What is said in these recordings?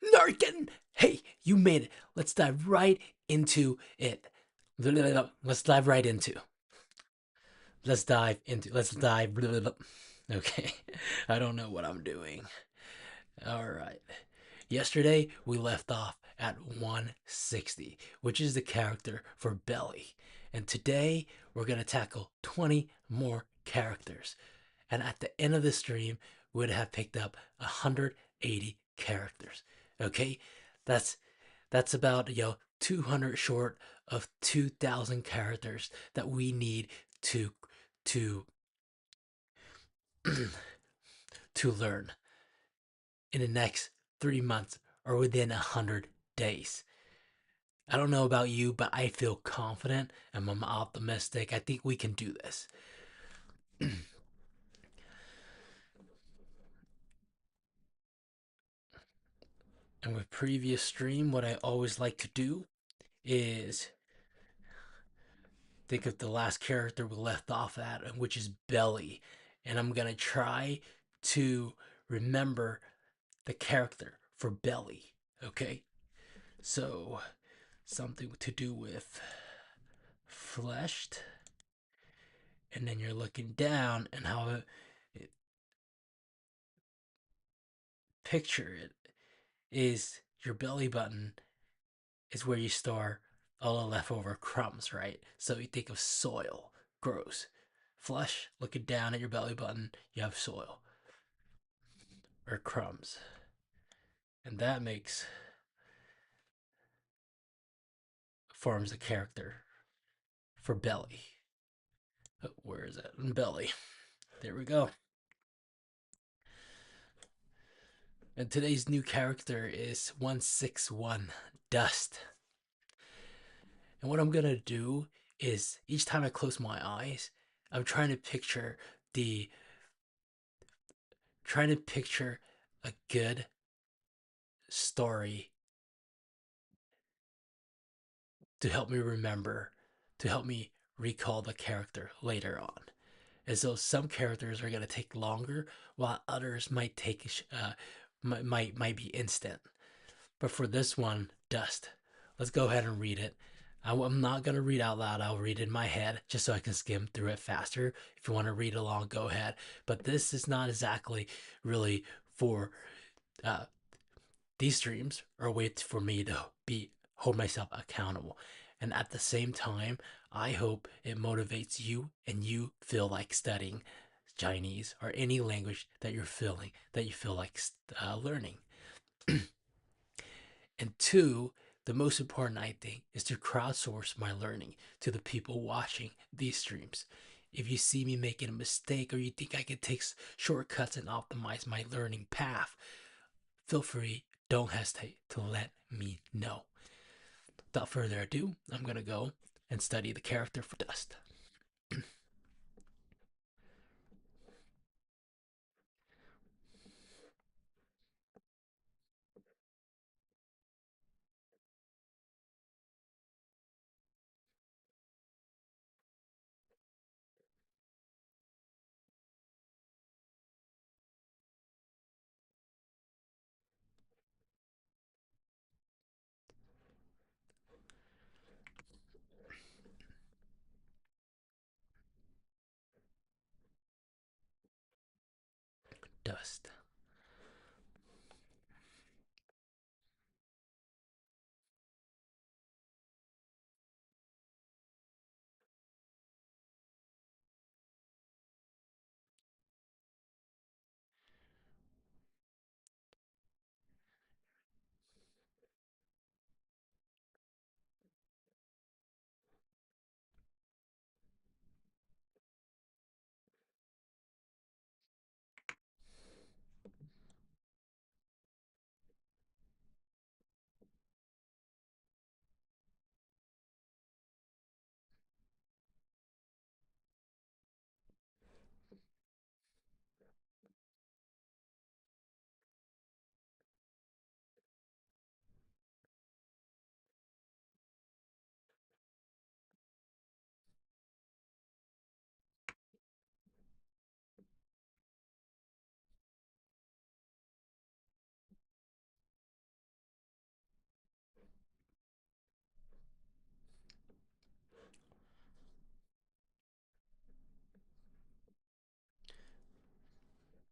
Narkin! Hey, you made it. Let's dive right into it. Let's dive right into. Let's dive into. Let's dive. Okay, I don't know what I'm doing. All right. Yesterday we left off at 160, which is the character for Belly. And today we're going to tackle 20 more characters. And at the end of the stream, we would have picked up 180 characters. Okay? That's that's about 200 short of 2000 characters that we need to to to learn in the next 3 months or within 100 days. I don't know about you, but I feel confident and I'm optimistic. I think we can do this. And with previous stream, what I always like to do is think of the last character we left off at, which is Belly. And I'm going to try to remember the character for Belly. Okay? So, something to do with fleshed. And then you're looking down and how it picture it is your belly button is where you store all the leftover crumbs, right? So you think of soil, gross. Flush, looking down at your belly button, you have soil or crumbs. And that forms a character for belly. Oh, where is it? Belly. There we go. And today's new character is 161 Dust. And what I'm gonna do is each time I close my eyes, I'm the trying to picture a good story to help me remember, to help me recall the character later on. As though some characters are gonna take longer, while others might be instant. But for this one, Dust, let's go ahead and read it. I'm not gonna read out loud. I'll read it in my head just so I can skim through it faster. If you want to read along, go ahead. But this is not exactly really for uh, these streams are a way for me to be hold myself accountable. And at the same time, I hope it motivates you and you feel like studying Chinese or any language that you feel like learning. And two, the most important, I think, is to crowdsource my learning to the people watching these streams. If you see me making a mistake or you think I can take shortcuts and optimize my learning path, feel free, don't hesitate to let me know. Without further ado, I'm going to go and study the character for Dust. Dust.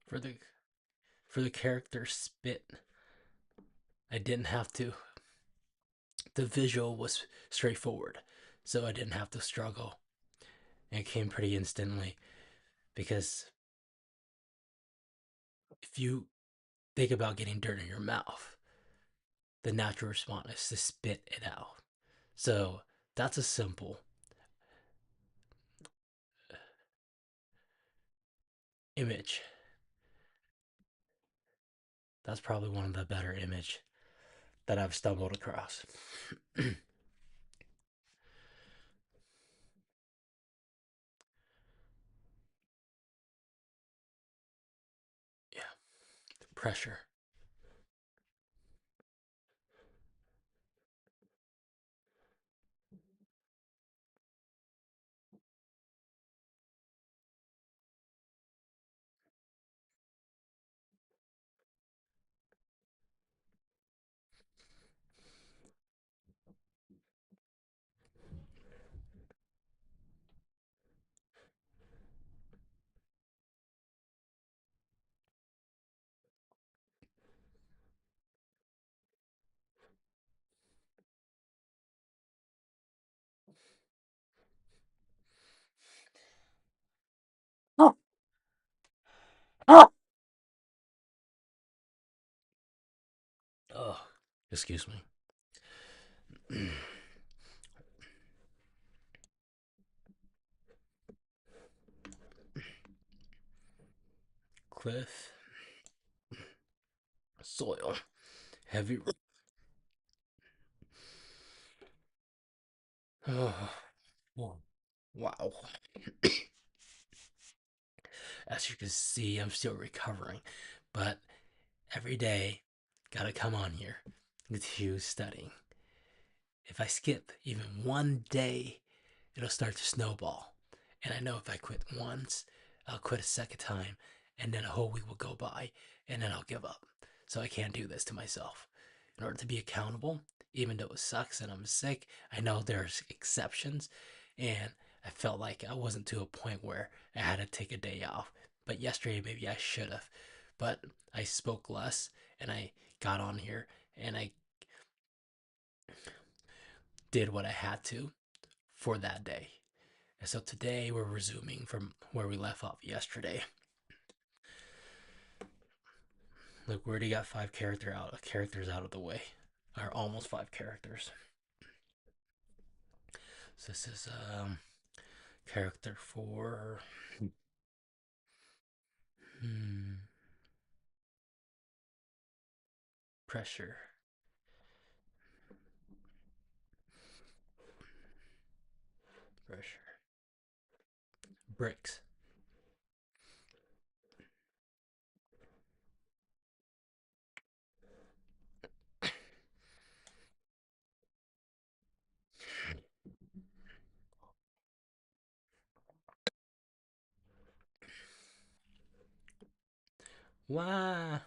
For the character spit, I didn't have to. The visual was straightforward, so I didn't have to struggle. And it came pretty instantly because if you think about getting dirt in your mouth, the natural response is to spit it out. So that's a simple image. That's probably one of the better image that I've stumbled across. Yeah, pressure. Oh, oh, excuse me. Cliff, soil, heavy. Oh, wow. As you can see, I'm still recovering, but every day, gotta come on here to studying. If I skip even one day, it'll start to snowball. And I know if I quit once, I'll quit a second time, and then a whole week will go by, and then I'll give up. So I can't do this to myself. In order to be accountable, even though it sucks and I'm sick, I know there's exceptions, and I felt like I wasn't to a point where I had to take a day off. But yesterday, maybe I should have. But I spoke less, and I got on here, and I did what I had to for that day. And so today we're resuming from where we left off yesterday. Look, we already got characters out of the way, or almost five characters. So this is character for hmm, pressure, pressure, bricks, wah.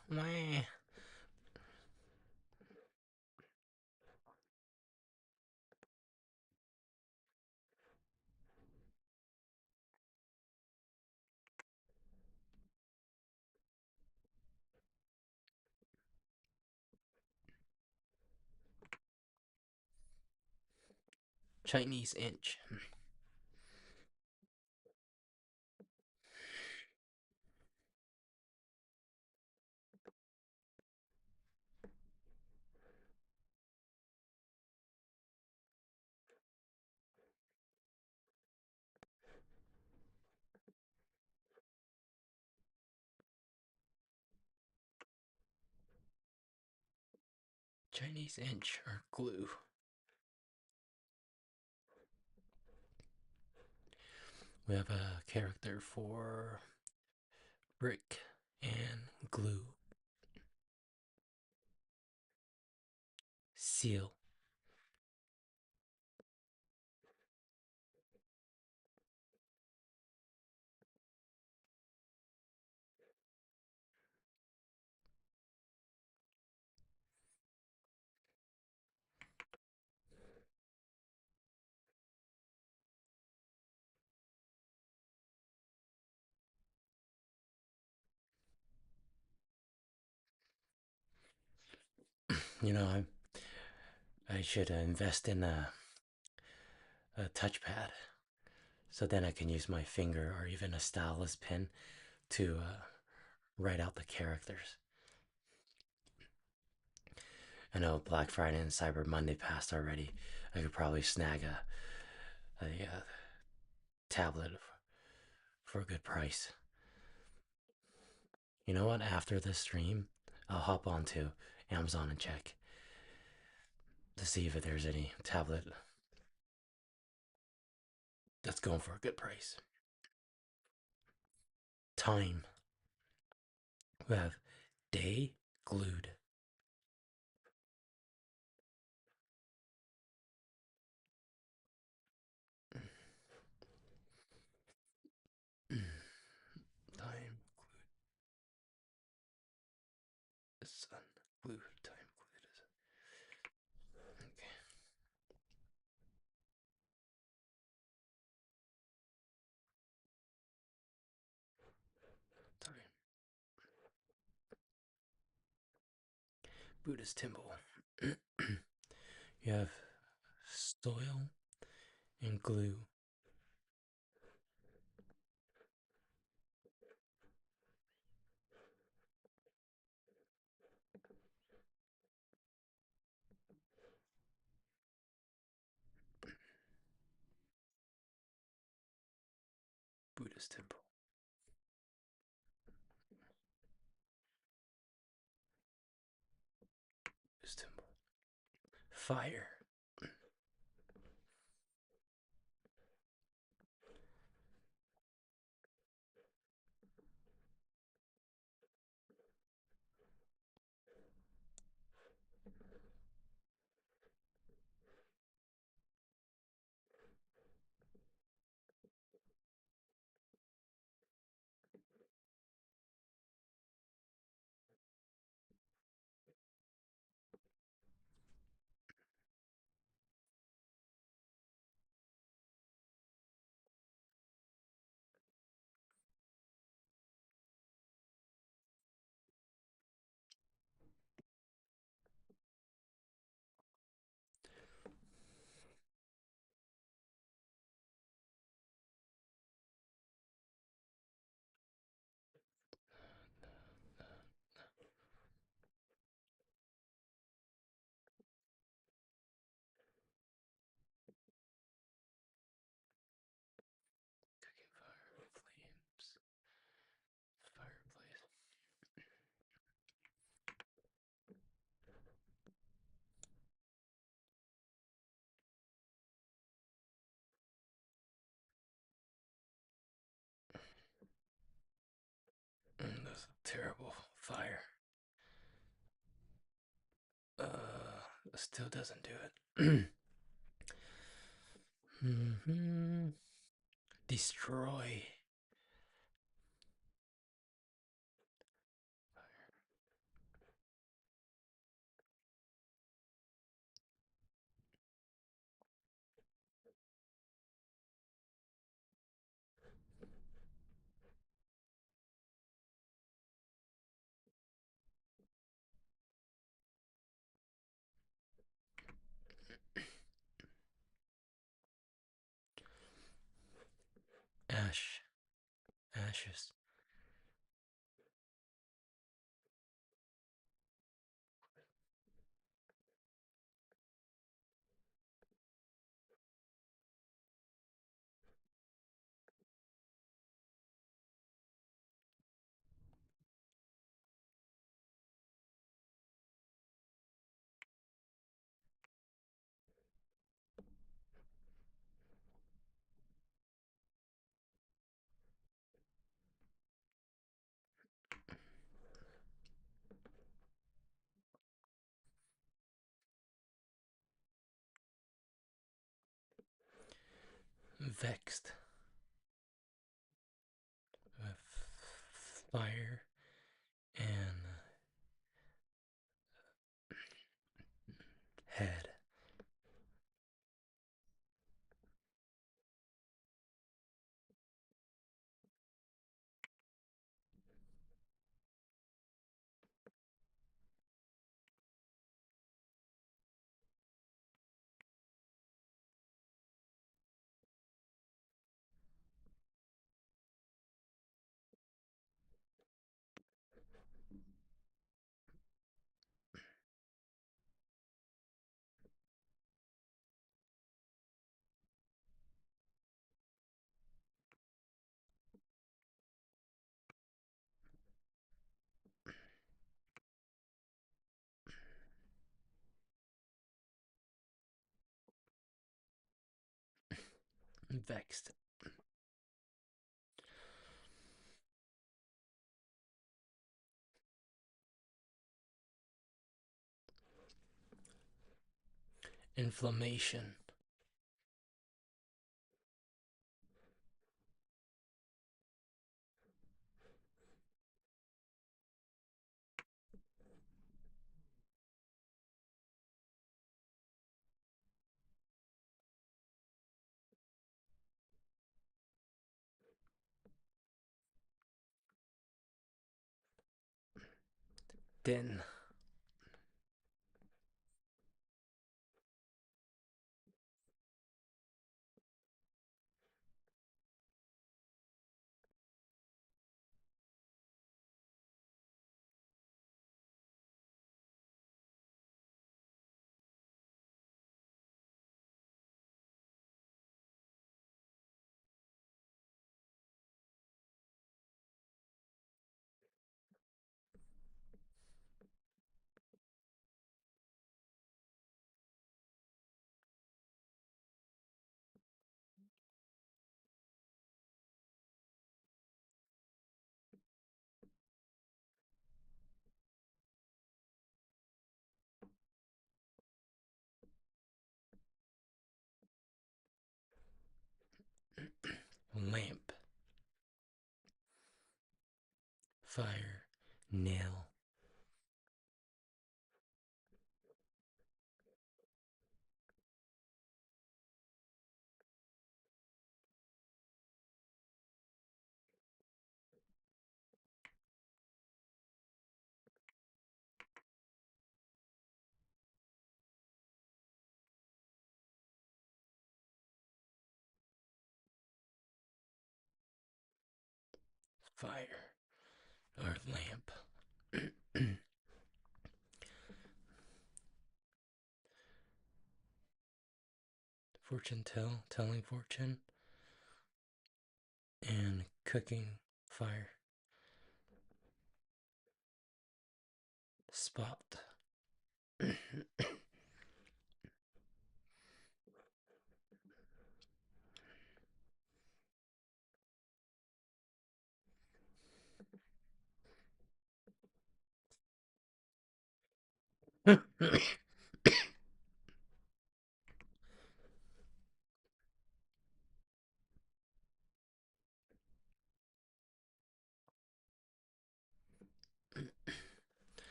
Chinese inch, Chinese inch, or glue. We have a character for brick and glue, seal, You know, I should invest in a touchpad so then I can use my finger or even a stylus pen to write out the characters. I know Black Friday and Cyber Monday passed already. I could probably snag a tablet for a good price. You know what? After this stream, I'll hop onto Amazon and check to see if there's any tablet that's going for a good price. Time. We have day glued. Time glued. Sun glued. Time glued. Okay. Time. Buddhist temple. You have soil and glue. Buddhist temple. Buddhist temple. Fire. Cooking fire. Flames. Fireplace. That's a terrible fire. Still doesn't do it. Mm-hmm. Destroy. Ash. Ashes. Vexed. Fire and head. Vexed. Inflammation. Din. Lamp. Fire. Nail. Fire. Or lamp. Fortune tell. Telling fortune. And cooking fire. Spot.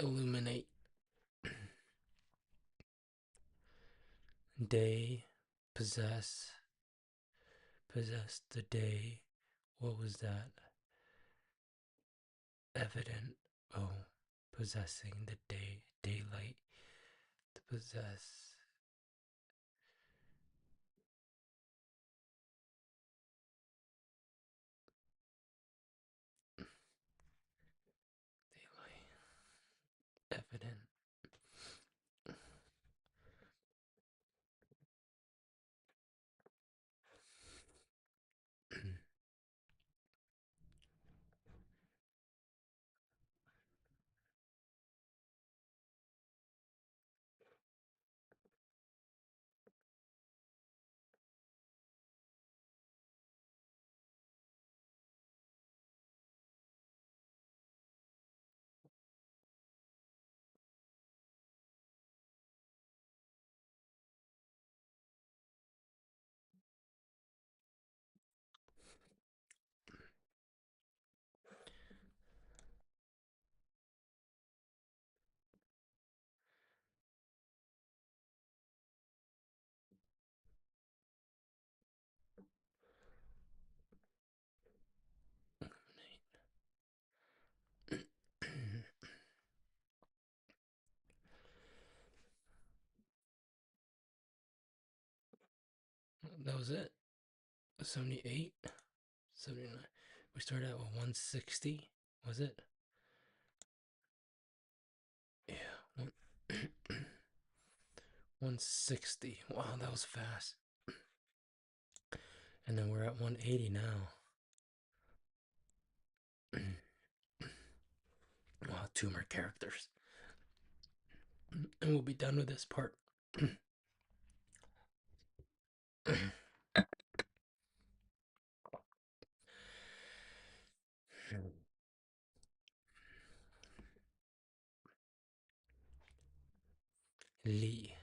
Illuminate. Day. Possess. Possess the day. What was that? Evident. Oh, possessing the day. Daylight. To possess. Daylight. Evident. That was it. 78, 79. We started out with 160. Was it? Yeah. 160. Wow, that was fast. And then we're at 180 now. Wow, 2 more characters. And we'll be done with this part. Li.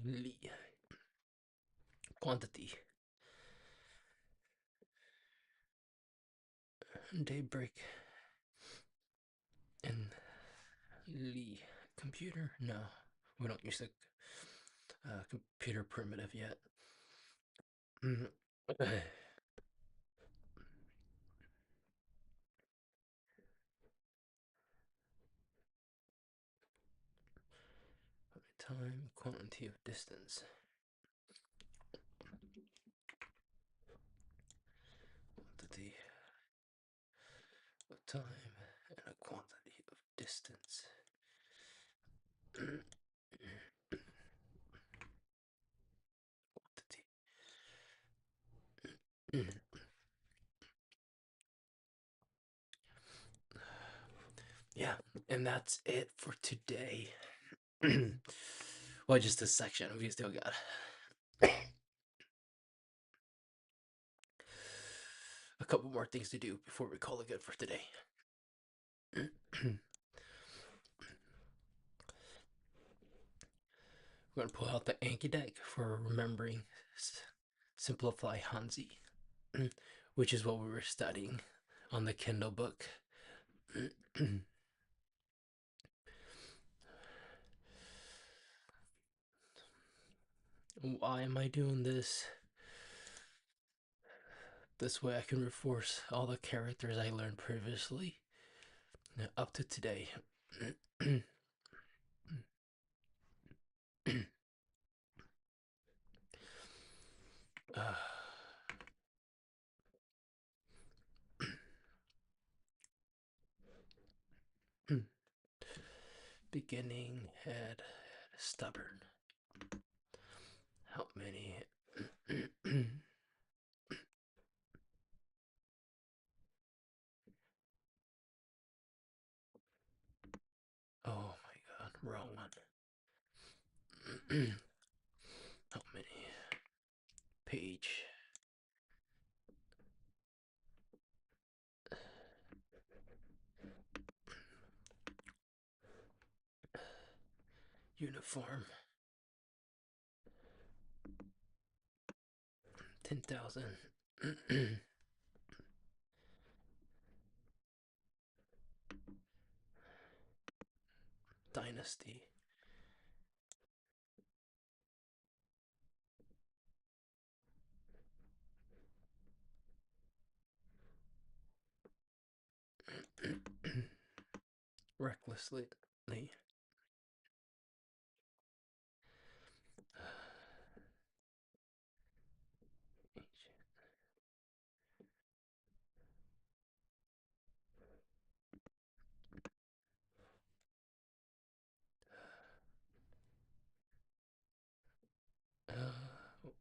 Li. Quantity. Daybreak. And Li. Computer? No. We don't use the computer primitive yet. Time, quantity of distance. Quantity of time and a quantity of distance. Quantity. Yeah, and that's it for today. Well, just this section. We still got a couple more things to do before we call it good for today. We're going to pull out the Anki deck for remembering Simplify Hanzi, which is what we were studying on the Kindle book. Why am I doing this? This way I can reinforce all the characters I learned previously up to today. Beginning head stubborn. How many? Oh my god, wrong one. How many? Page. Uniform. 10,000. Dynasty. Recklessly.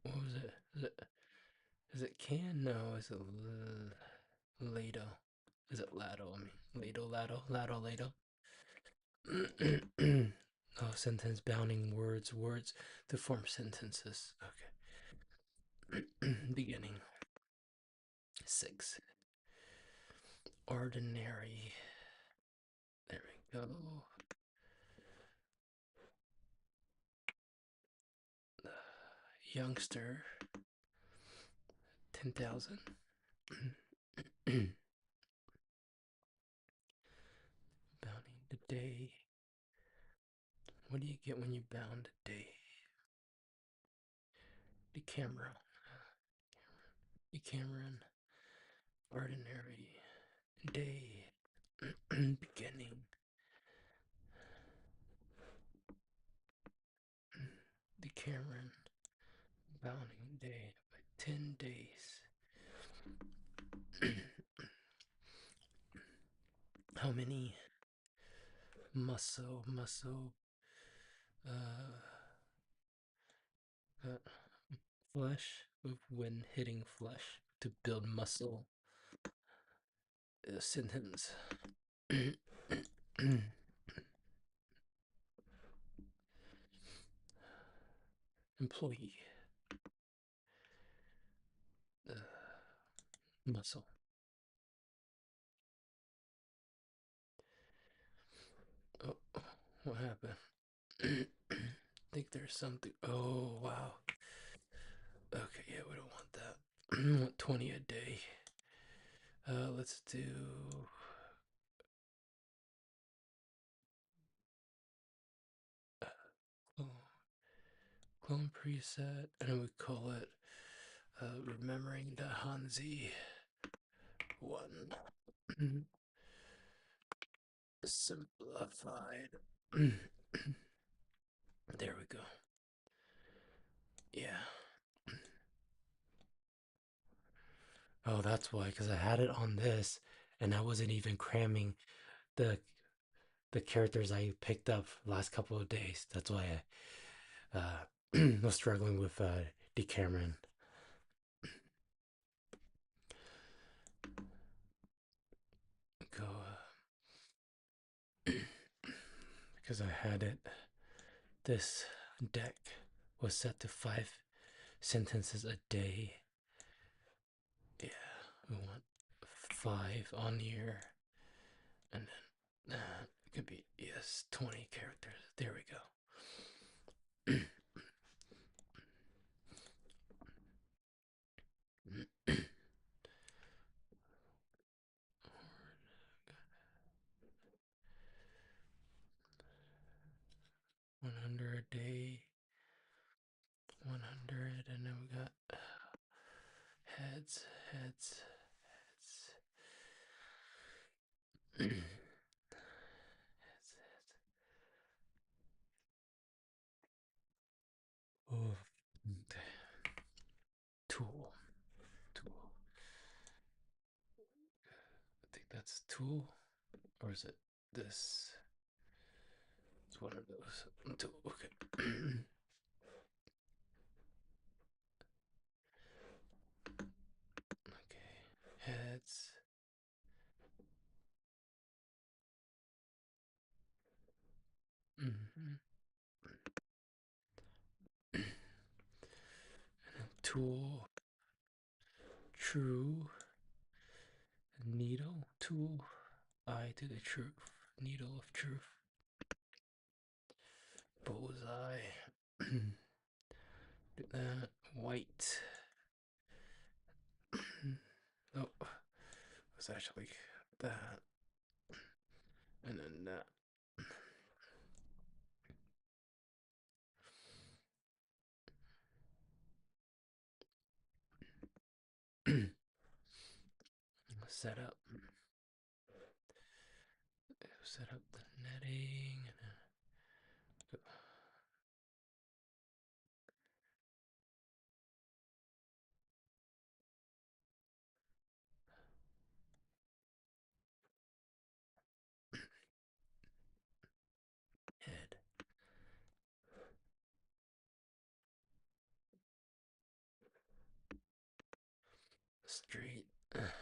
what was it? Is it can? No, is it Lado? Is it Lado? I mean, Lado. Oh, sentence bounding words to form sentences. Okay. Beginning. 6. Ordinary. There we go. Youngster. 10,000. Bounding the day. What do you get when you bound a day? The camera. Cameron. Ordinary. Day. Beginning. The Cameron. Bounding day by 10 days. How many muscle uh, uh flesh when hitting flesh to build muscle? Sentence. Employee. Muscle. Oh, what happened? I think there's something. Oh, wow. Okay, yeah, we don't want that. We want 20 a day. Let's do. Clone preset, and we call it remembering the hanzi one. Simplified. There we go. Yeah. Oh, that's why, because I had it on this, and I wasn't even cramming the the characters I picked up last couple of days. That's why I was struggling with Decameron. Go because I had it. This deck was set to 5 sentences a day. Yeah, we want 5 on here, and then it could be, yes, 20 characters. There we go. $100 a day, 100, and then we got heads. Oh, tool. I think that's tool, or is it this? It's one of those. Tool. Okay. Okay. Heads. Mm-hmm. Tool. True. Needle. Tool. Eye to the truth. Needle of truth. Bullseye. Do that. White. Oh, it's actually that. And then that. Set up. Set up the netting. Head. straight. There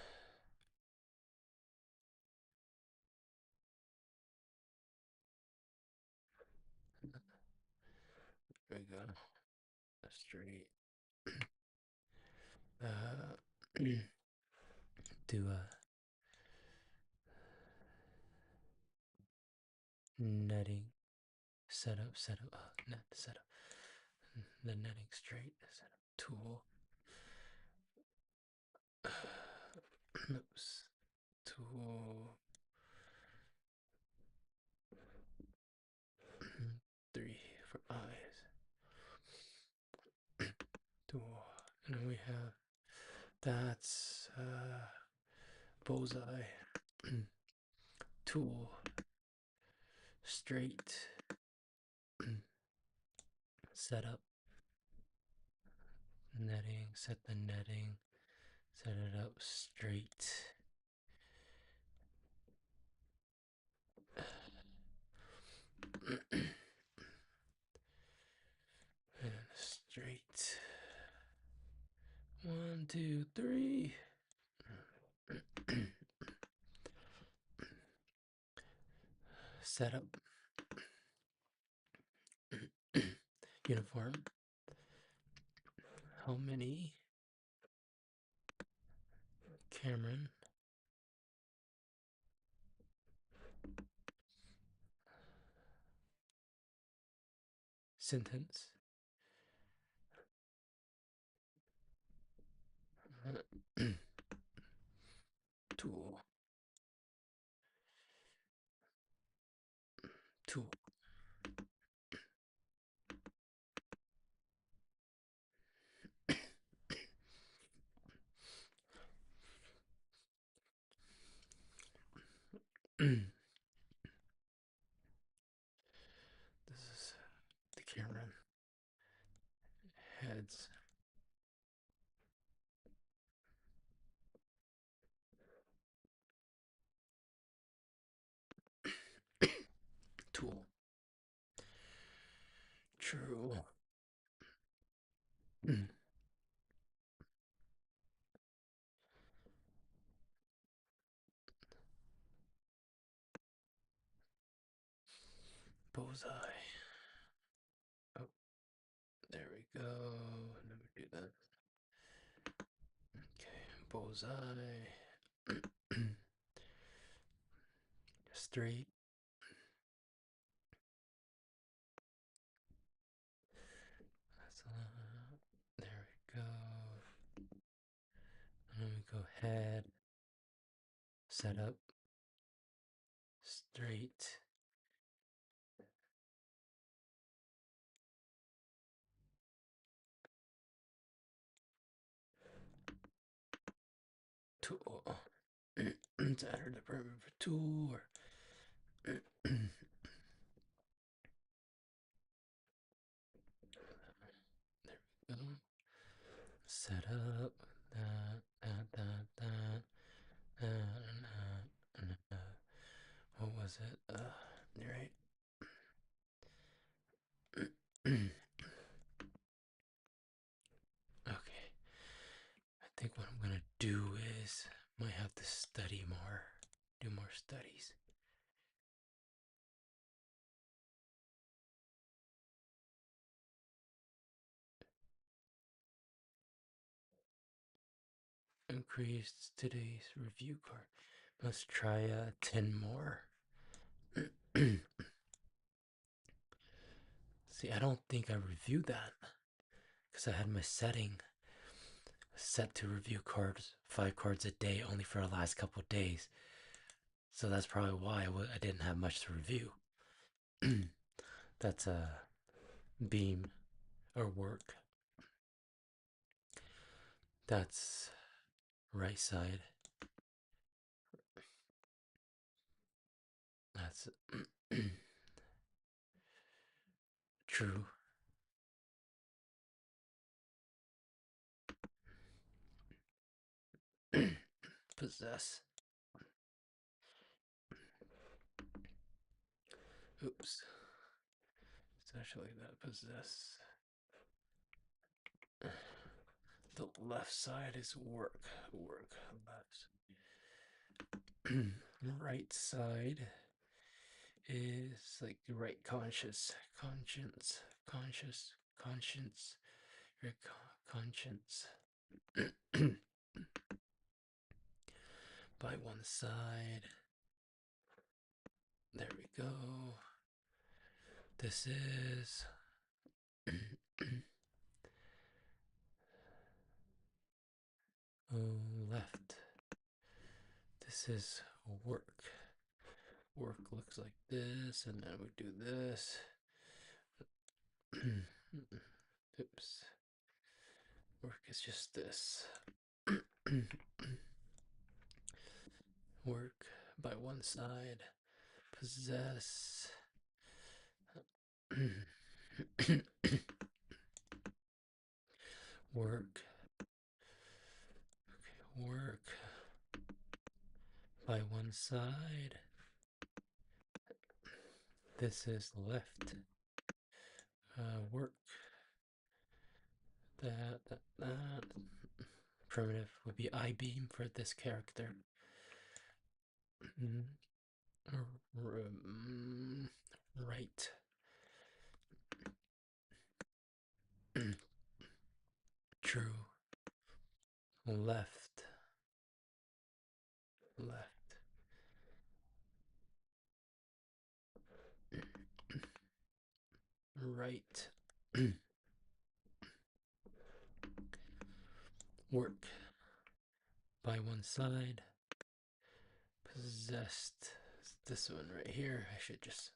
we go. Straight. Do a netting setup, net setup. The netting straight setup tool. Oops. Tool. 3 for eyes. Tool. And then we have that's bullseye. Tool. Straight. Setup. Netting. Set the netting. Set it up straight. And straight. 1, 2, 3. Setup. Uniform. How many? Cameron. Sentence. Tool. Tool. This is the Cameron. Heads. Tool. True. Bullseye. Oh, there we go. Let me do that. Okay, bullseye. Straight. There we go. And then we go head. Set up. Straight. Tool. Let's add our department for tool. Or there we go. Set up. What was it? You're right. Okay. I think what I'm gonna do is might have to study more, do more studies. Increased today's review card. Let's try 10 more. See, I don't think I reviewed that because I had my setting set to review cards, 5 cards a day, only for the last couple of days. So that's probably why I didn't have much to review. That's a beam or work. That's right side. That's true. Possess. Oops. It's actually that possess. The left side is work. Left. Right side is like right conscience, your conscience. By one side. There we go. This is left. This is work. Work looks like this, and then we do this. Oops. Work is just this. Work by one side. Possess. Work. Okay, work by one side. This is left. Work. That. Primitive would be I-beam for this character. Right. True. Left. Right. Work by one side. Possessed. This one right here. I should just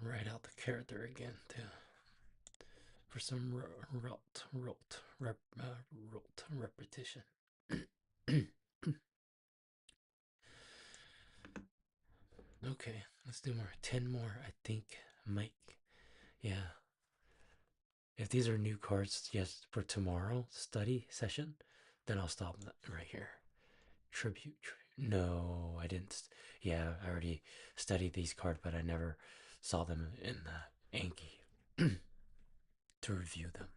write out the character again too. For some repetition. Okay, let's do more. 10 more, I think. Mike. Yeah. If these are new cards, yes, for tomorrow study session, then I'll stop right here. Tribute. No, I didn't. Yeah, I already studied these cards, but I never saw them in the anki to review them,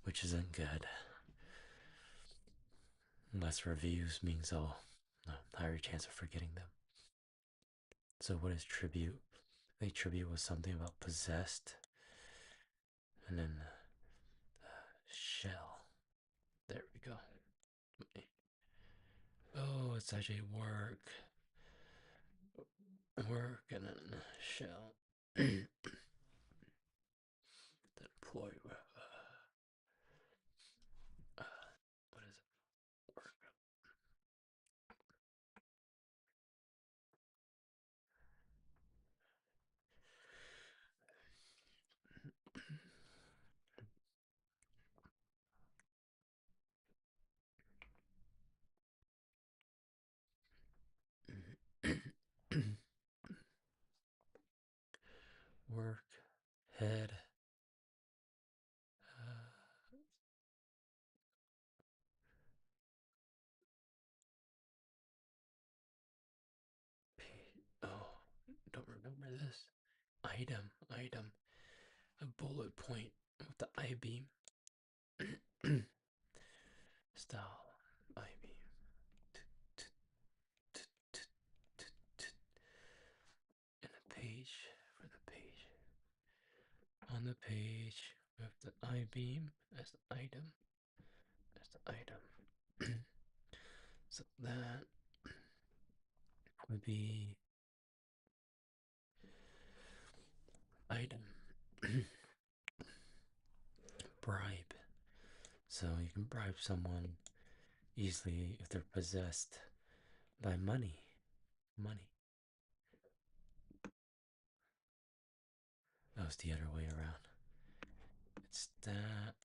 which isn't good. Less reviews means I'll higher chance of forgetting them. So what is tribute? I think tribute was something about possessed, and then shell. There we go. Oh, it's actually work, and then shell. Deploy. What is it? Work. Work, head, oh, don't remember this. Item, a bullet point with the I-beam. Style, I-beam. And a page for the page. On the page with the I-beam as the item. So that would be item. Bribe. So you can bribe someone easily if they're possessed by money. That was the other way around. It's that.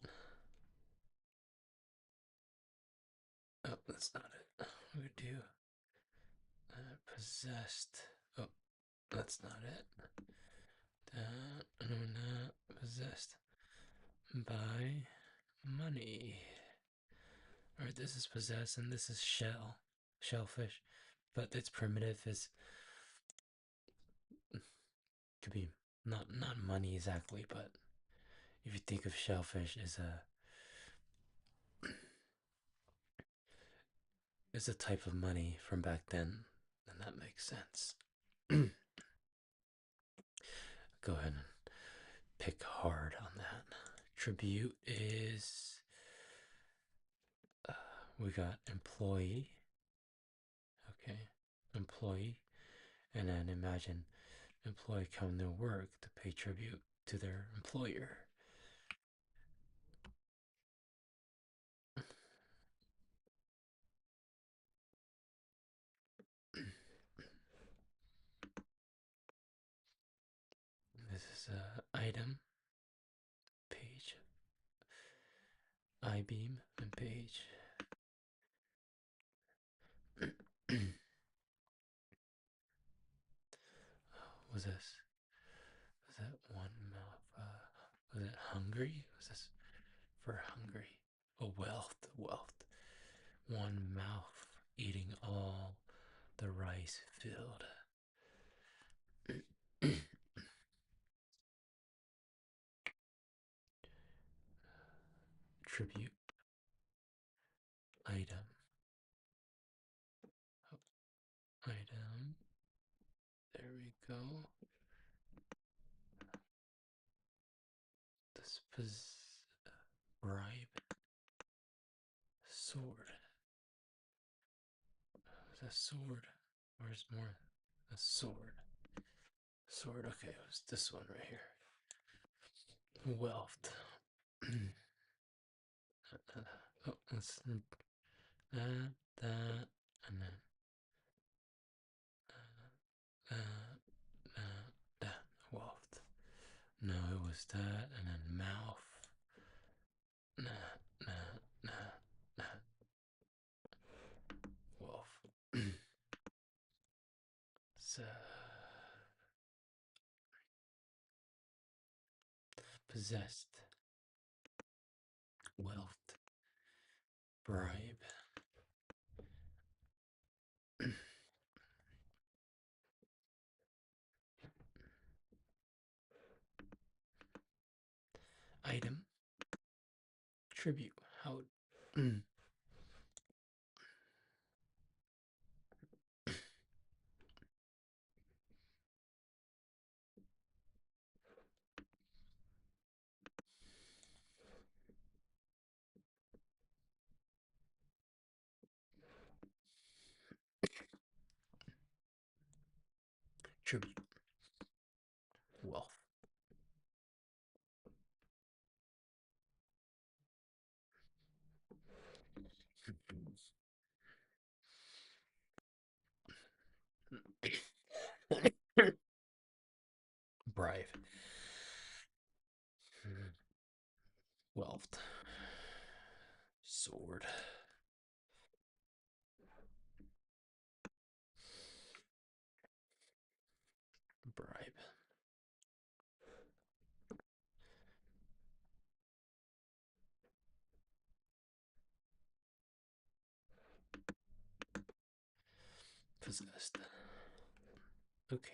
Oh, that's not it. We would do possessed. Oh, that's not it. That, no, not possessed by money. Alright, this is possessed and this is shellfish. But its primitive is could be not money exactly, but if you think of shellfish as a is a type of money from back then, then that makes sense. Go ahead and pick hard on that. Tribute is we got employee, okay, employee, and then imagine employee come to work to pay tribute to their employer. This is a item, page, I-beam, and page. Was this? Was that one mouth? Was it hungry? Was this for hungry? Oh, wealth, wealth. One mouth eating all the rice filled. Tribute item. Item. There we go. This bribe. Sword. Is that sword? Where's more? A sword. Sword. Okay, it was this one right here. Wealth. Oh, let's that, and then that. Wealth. No, it was that, and then mouth. Nah, nah, nah, nah. Wolf. So, possessed. Wealth. Bribe. Item. Tribute. How? Tribute. Wealth. Bribe. Wealth. Sword. Bribe. Possessed. Okay,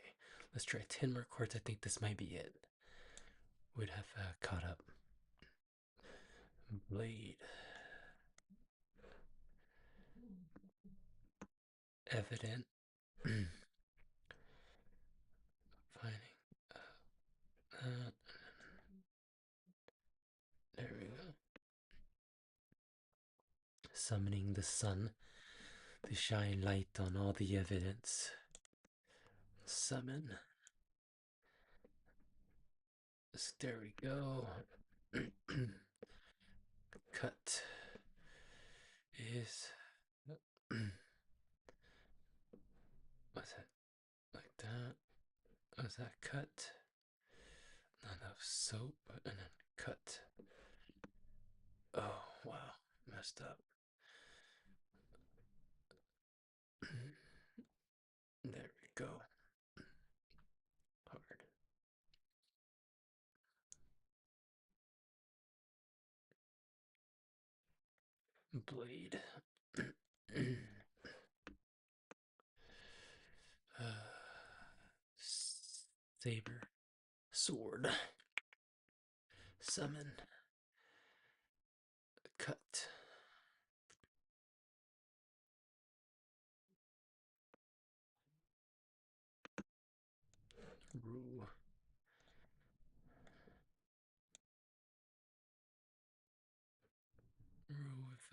let's try 10 more chords. I think this might be it. Would have caught up. Blade. Evident. Finding. Uh, there we go. Summoning the sun to shine light on all the evidence. Summon. There we go. Cut is what's that? Like that? Was that cut? Not enough soap, and then cut. Oh wow, messed up. There we go. Hard. Blade. Saber. Sword. Summon. Cut. Rule. Rule with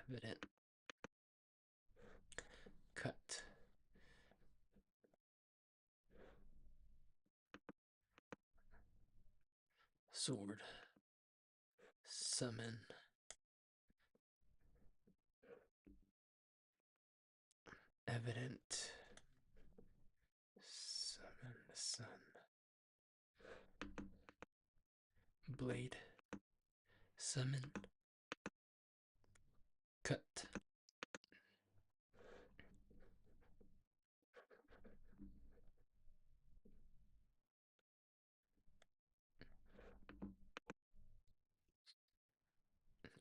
evident. Cut. Sword. Summon. Evident. Summon the sun. Blade. Summon. Cut.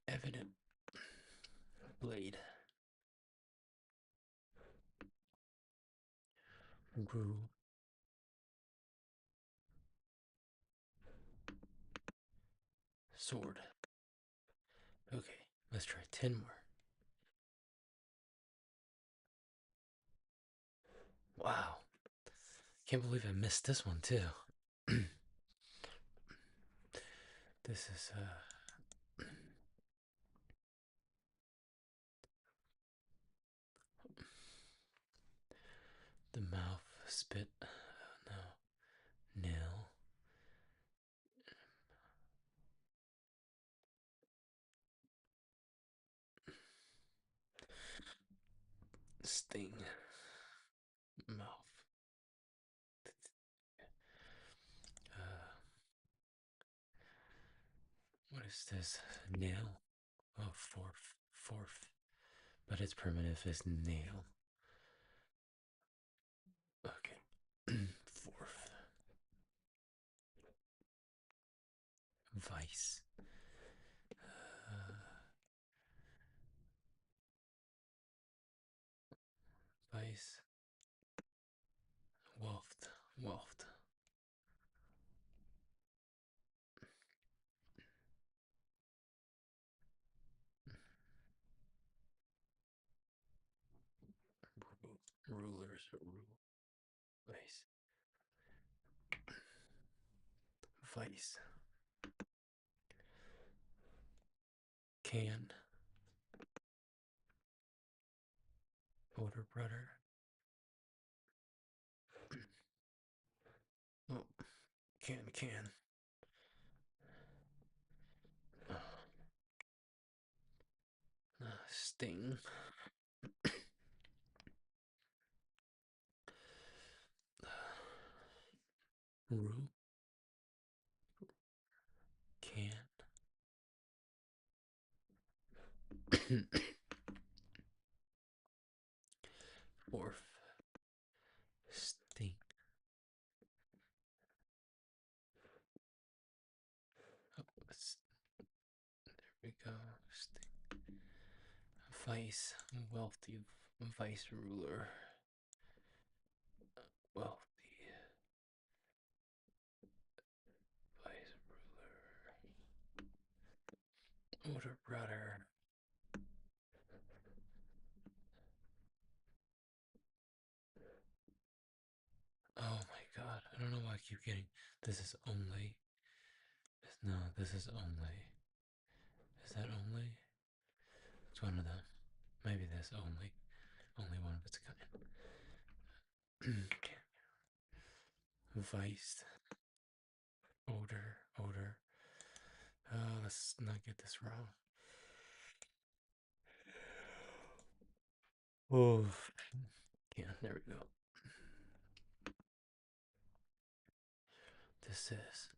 Evident. Blade. Rule. Sword. Okay, let's try 10 more. Wow. Can't believe I missed this one too. This is the mouth spit. No. Nail. Sting. Mouth. What is this? Nail. Oh, fourth. Fourth. But its primitive is nail. Okay. Fourth. Vice. Vice. Waft. Waft. Rulers. Rule. Vice. Vice. Can. Older brother. Oh, can. Sting. Rue. Can. Fourth. Sting. Oh, there we go. Sting. Vice. Wealthy. Vice ruler. Wealthy. Vice ruler. Older brother. Oh my god. I don't know why I keep getting. This is only. No, this is only. Is that only? It's one of them. Maybe this only. Only one of its kind. Vice. Odor. Let's not get this wrong. Oh, yeah, there we go. This is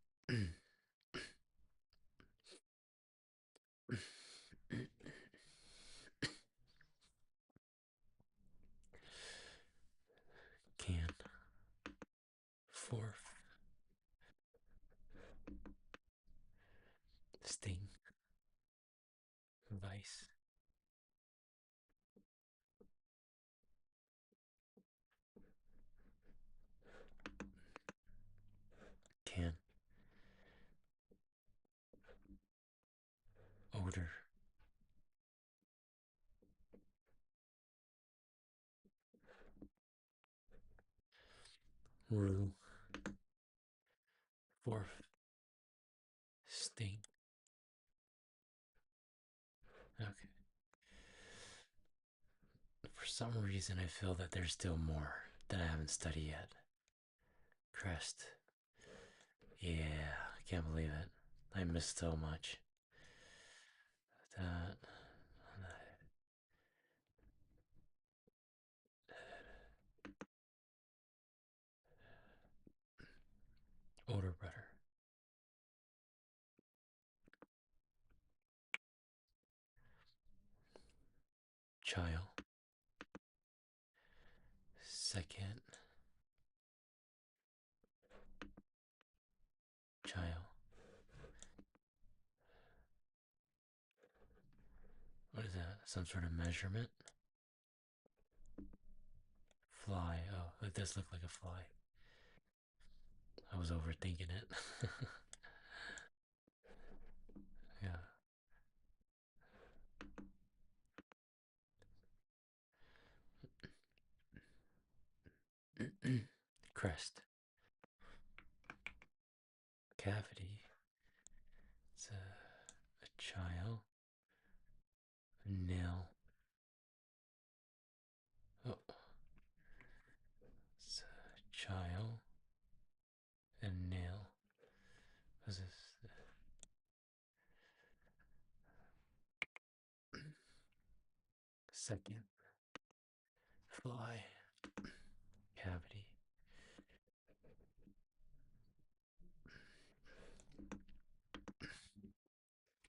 can. Fourth. Sting. Vice. Rue. Fourth. Sting. Okay. For some reason, I feel that there's still more that I haven't studied yet. Crest. Yeah, I can't believe it. I missed so much. That. Older brother. Child. Second. Child. What is that? Some sort of measurement? Fly. Oh, it does look like a fly. I was overthinking it. Yeah. Crest. Cavity. It's a child. Nail. Oh, it's a child. And nail. What's this? Second. Fly. Cavity.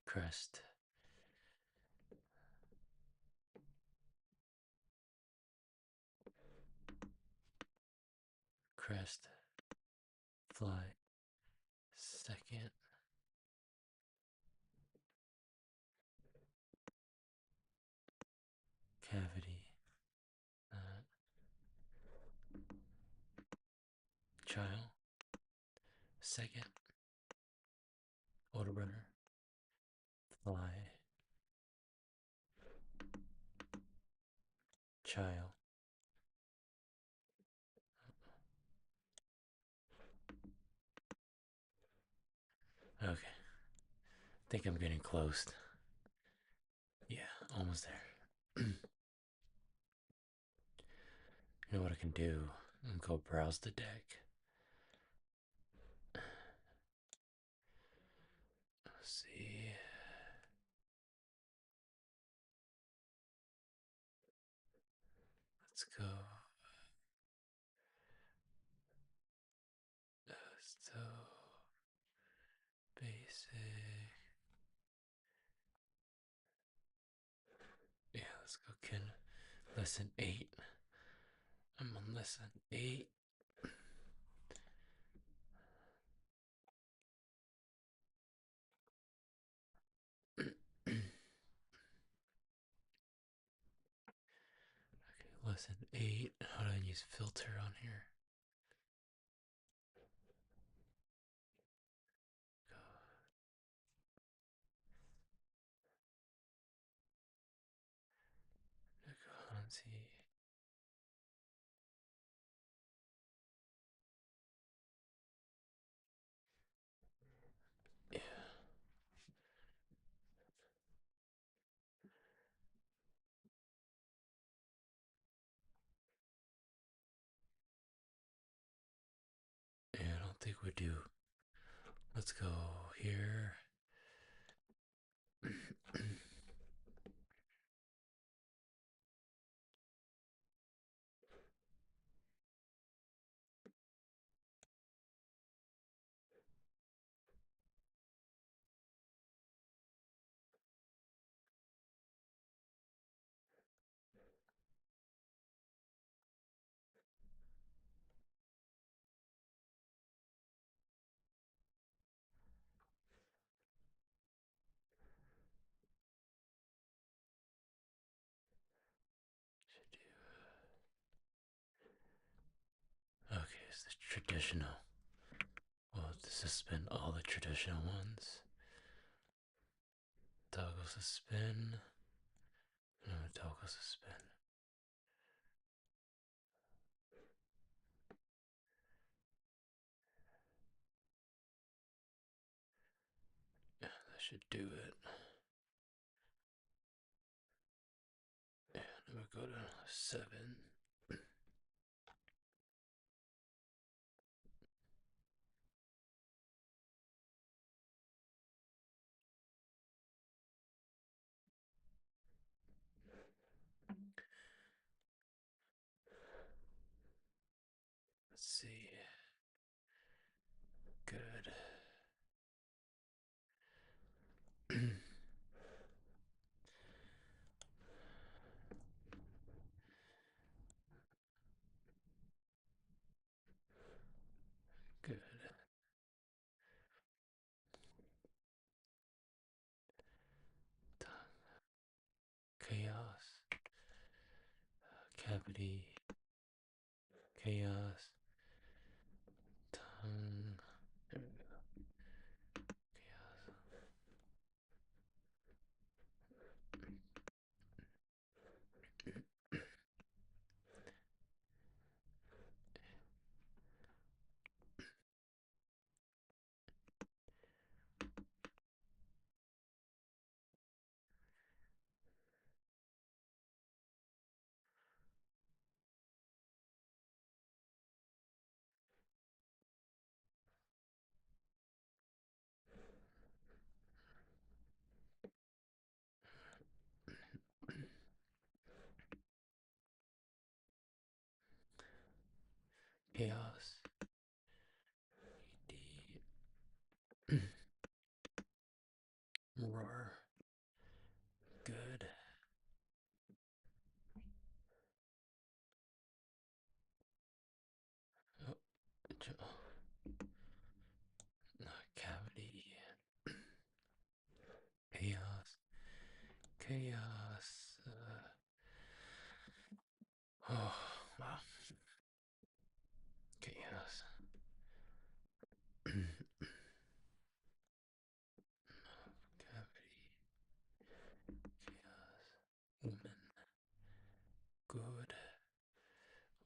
Crest. Crest. Fly. Second. Cavity. Child. Second. Older brother. Fly. Child. Okay. I think I'm getting close. Yeah, almost there. You know what I can do? I can go browse the deck. Let's see. Let's go. So basic. Yeah, let's go. Can lesson 8. I'm on lesson 8. Okay, lesson 8. How do I use filter on here? Go, hanzi. Yeah. Yeah, I don't think we do. Let's go here. Okay, it's the traditional. Well, this is spin all the traditional ones. Toggles a spin. No, toggles a spin. should do it. And we'll go to 7. Let's see. Good. Good. Chaos. Cavity. Chaos. Tongue. There we go. Chaos. Roar. Good. Oh, cavity. Chaos. Chaos. Oh, wow. Chaos. Cavity. Chaos. Woman. Good.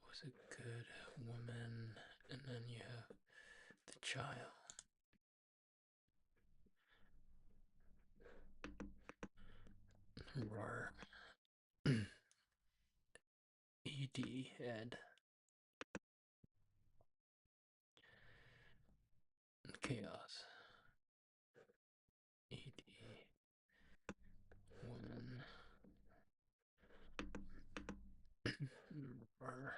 Was a good woman. And then you have the child. Roar. ED. Head. Chaos. ED. Woman. Roar.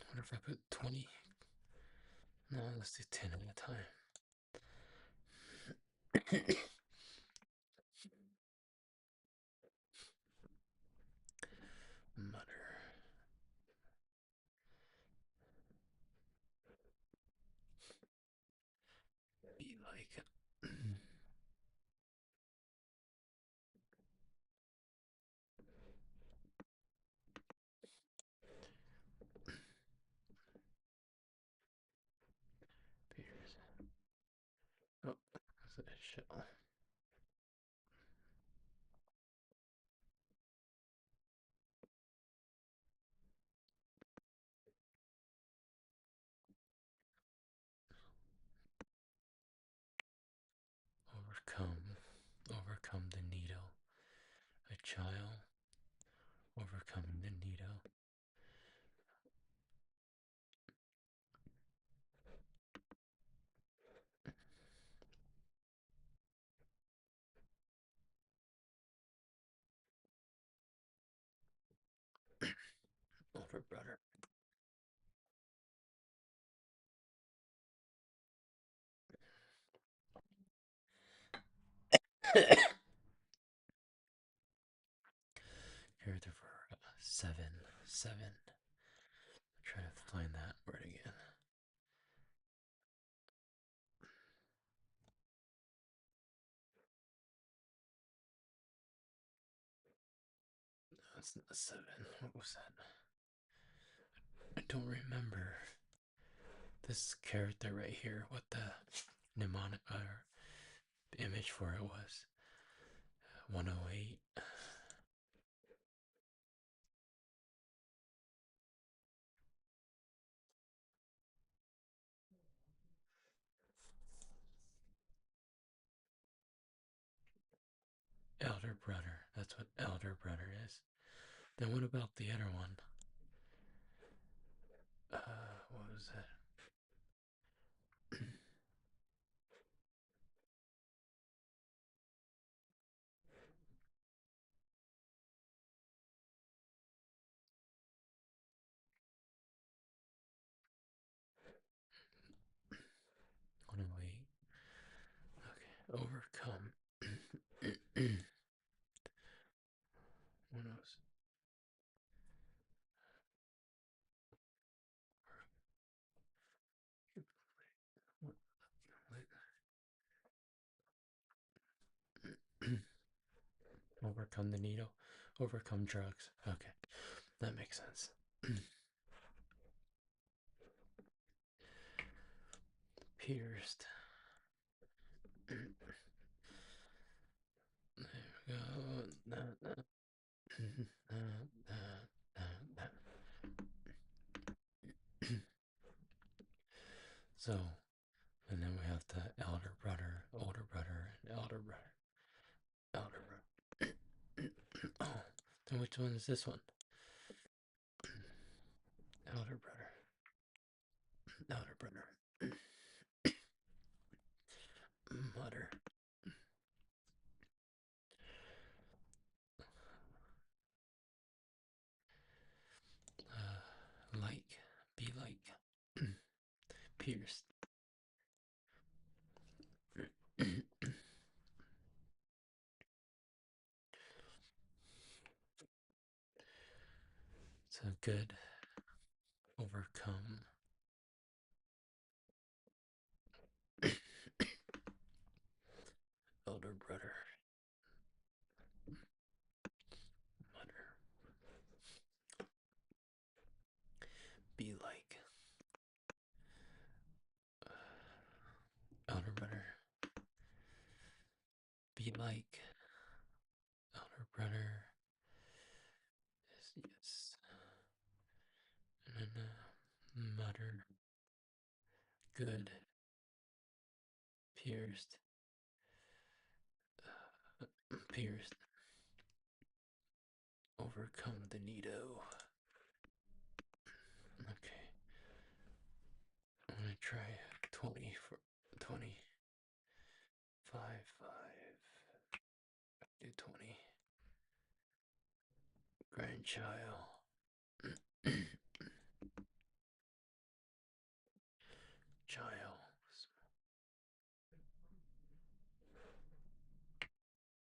What if I put 20? No, let's do 10 at a time. Mutter. Be like. Peters. Oh, that's a shell. Overcome the needle. A child overcoming the needle. Over brother. Character for 7. 7. Try to find that word again. That's not 7. What was that? I don't remember this character right here. What the mnemonic or image for it was. 108. elder brother. That's what elder brother is. Then what about the other one? What was that? What do we? Okay, overcome. What else? Overcome the needle. Overcome drugs. Okay, that makes sense. Pierced. There we go. So, and then we have the elder brother, older brother, and elder brother, elder brother. Oh, then which one is this one? Elder brother, elder brother, mother. Like, be like, pierced. So good. Overcome. Elder brother. Mother. Be like. Elder brother. Be like. Elder brother. Yes. And then mother. Good. Pierced. Pierced. Overcome the Nido. Okay. I'm gonna try 20 for 20. 5, 5. Do 20. Grandchild. Child.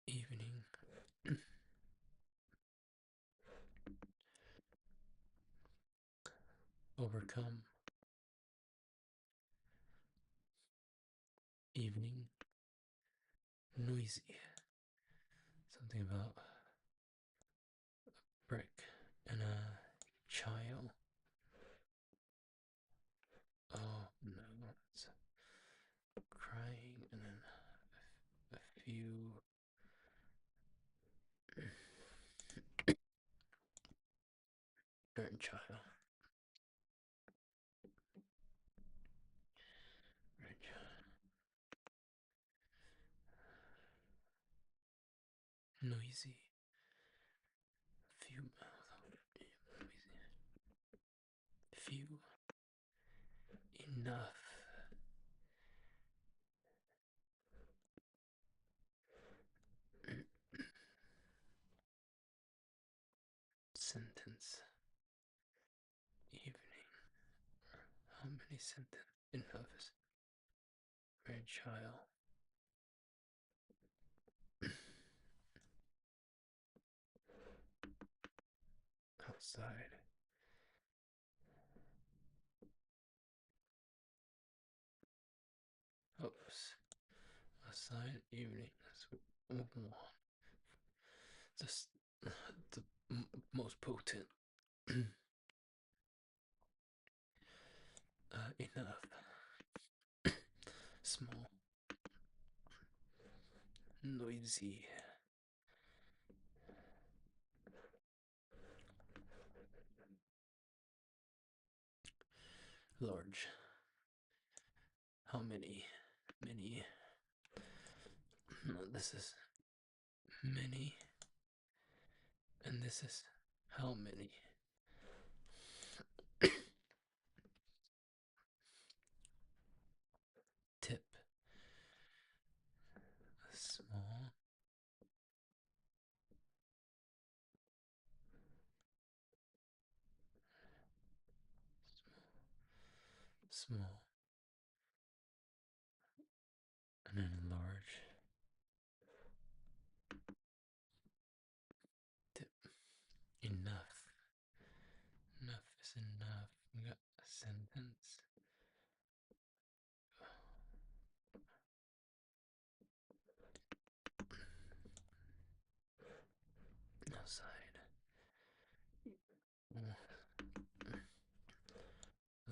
Evening. Overcome. Evening. Noisy. Something about brick and a child. Oh no, it's crying and then a few. Grandchild. Grandchild. Noisy. Few mouth. Noisy. Few. Enough. Sentence. Evening. How many sentences? Enough is grandchild. Outside. Oops. Outside evening. That's one. Just the most potent. Enough. Small. Noisy. Large. How many? Many. No, this is many, and this is how many. Tip, small, small, and then large. Tip, enough. Enough is enough. We got a sentence. Outside.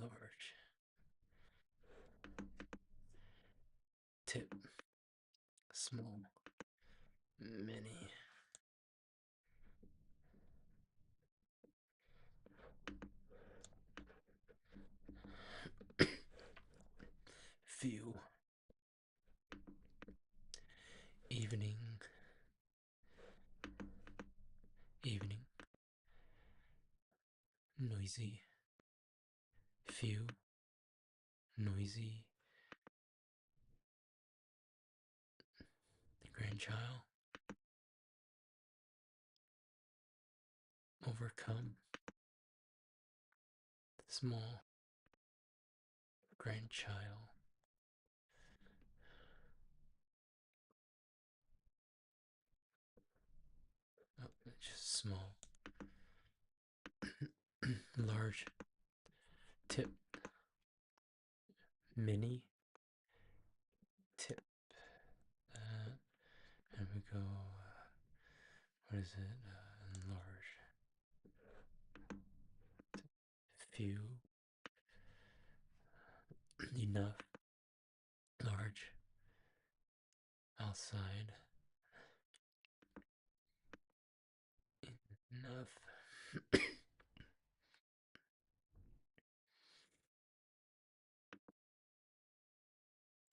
Large. Tip, small, many. Few. Evening. Evening. Noisy. Few. Noisy. The grandchild. Overcome. Small. Grandchild. Oh, just small. Large. Tip. Mini. Tip. And we go. What is it? Large. Few. Enough. Large. Outside. Enough.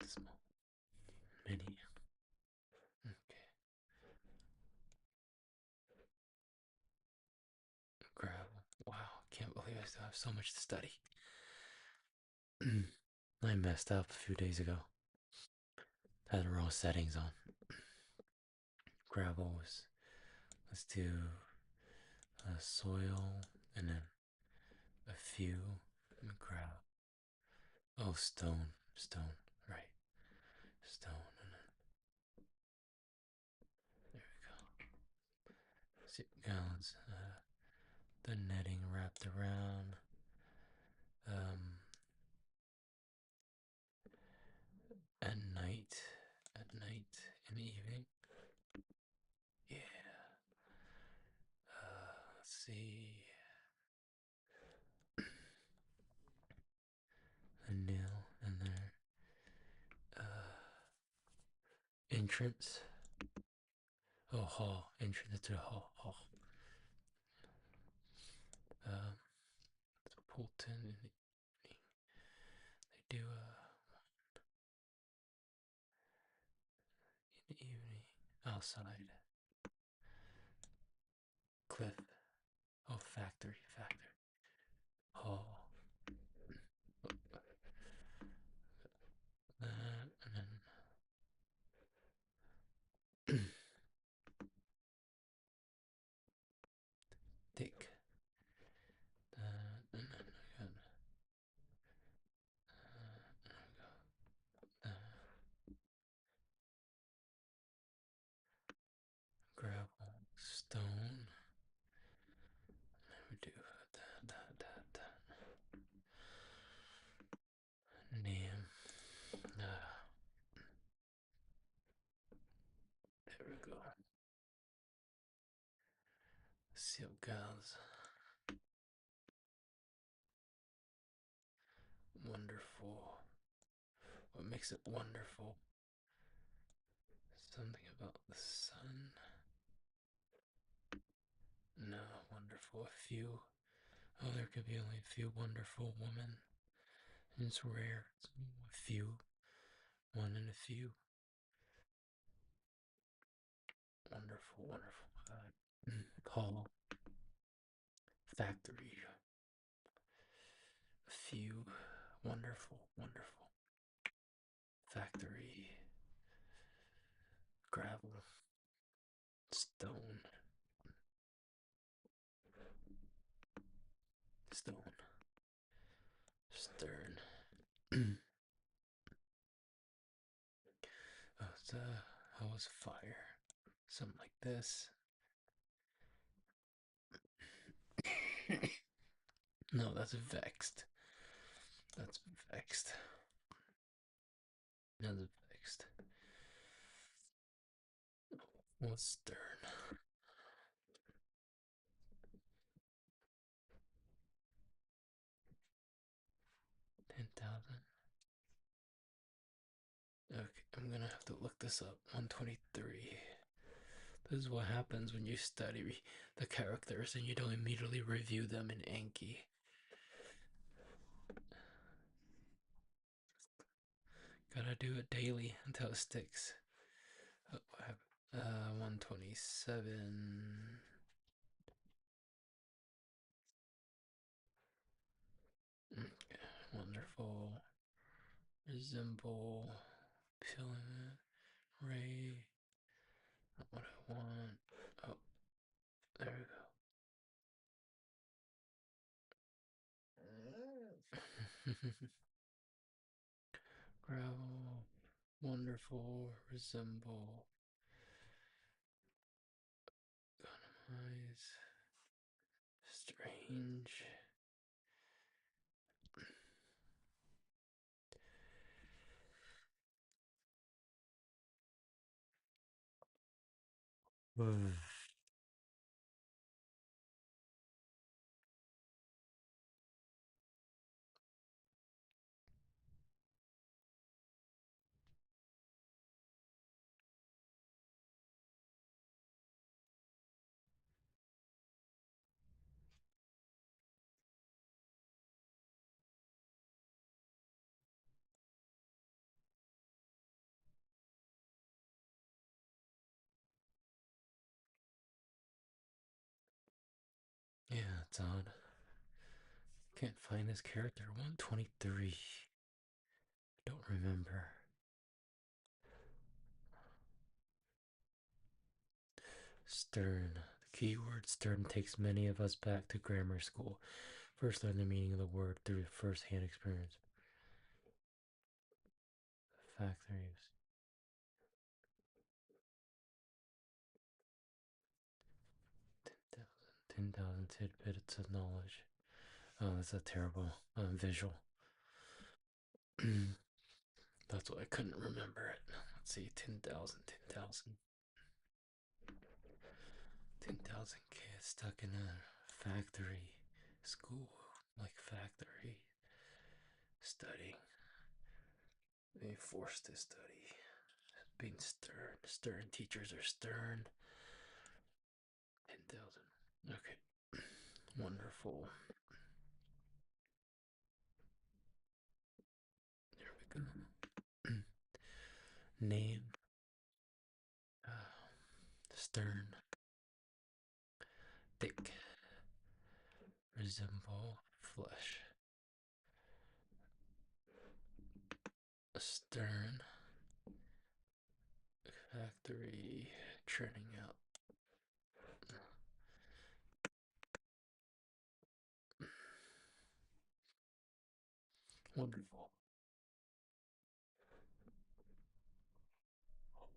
Small. Mini. Okay. Gravel. Wow. Can't believe I still have so much to study. I messed up a few days ago. Had the wrong settings on. Gravel was. Let's do soil and then a few gravel. Oh, stone. Stone. Right. Stone. And then there we go. Zip gallons. The netting wrapped around. At night. At night. In the evening. Yeah. Let's see. A nail in there. Entrance. Oh, hall. Entrance to the hall. Hall. Polton in the evening. They do in the evening outside. Cliff. Oh, factory. Factory. Hall. That and then dick. That and then I got gravel, stone. We do name. There we go. Silk gals. Wonderful. What makes it wonderful? Something about the sun. No, wonderful. A few. Oh, there could be only a few wonderful women. And it's rare. It's a few. One and a few. wonderful, wonderful. Hall, factory, few, wonderful, wonderful. Factory, gravel, stone, stone, stern. Oh, how was fire? Something like this. No, that's vexed. That's vexed. That's vexed. What's stern? 10,000. Okay, I'm gonna have to look this up. 123. This is what happens when you study the characters and you don't immediately review them in Anki. Gotta do it daily until it sticks. Oh, 127. Okay, wonderful. Resemble. Filament. Ray. Not what I want. Oh, there we go. Gravel. Wonderful. Resemble. Economize. Strange. Yeah, it's odd. Can't find this character. 123. Don't remember. Stern. The keyword stern takes many of us back to grammar school. First learn the meaning of the word through first-hand experience. Factories. 10,000 tidbits of knowledge. Oh, that's a terrible visual. That's why I couldn't remember it. Let's see, 10,000, 10,000. 10,000 kids stuck in a factory school, like factory studying. They forced to study. Being stern. Stern teachers are stern. 10,000. Okay. Wonderful. There we go. Name. Stern. Thick. Resemble. Flesh. Stern. Factory. Churning out. Wonderful.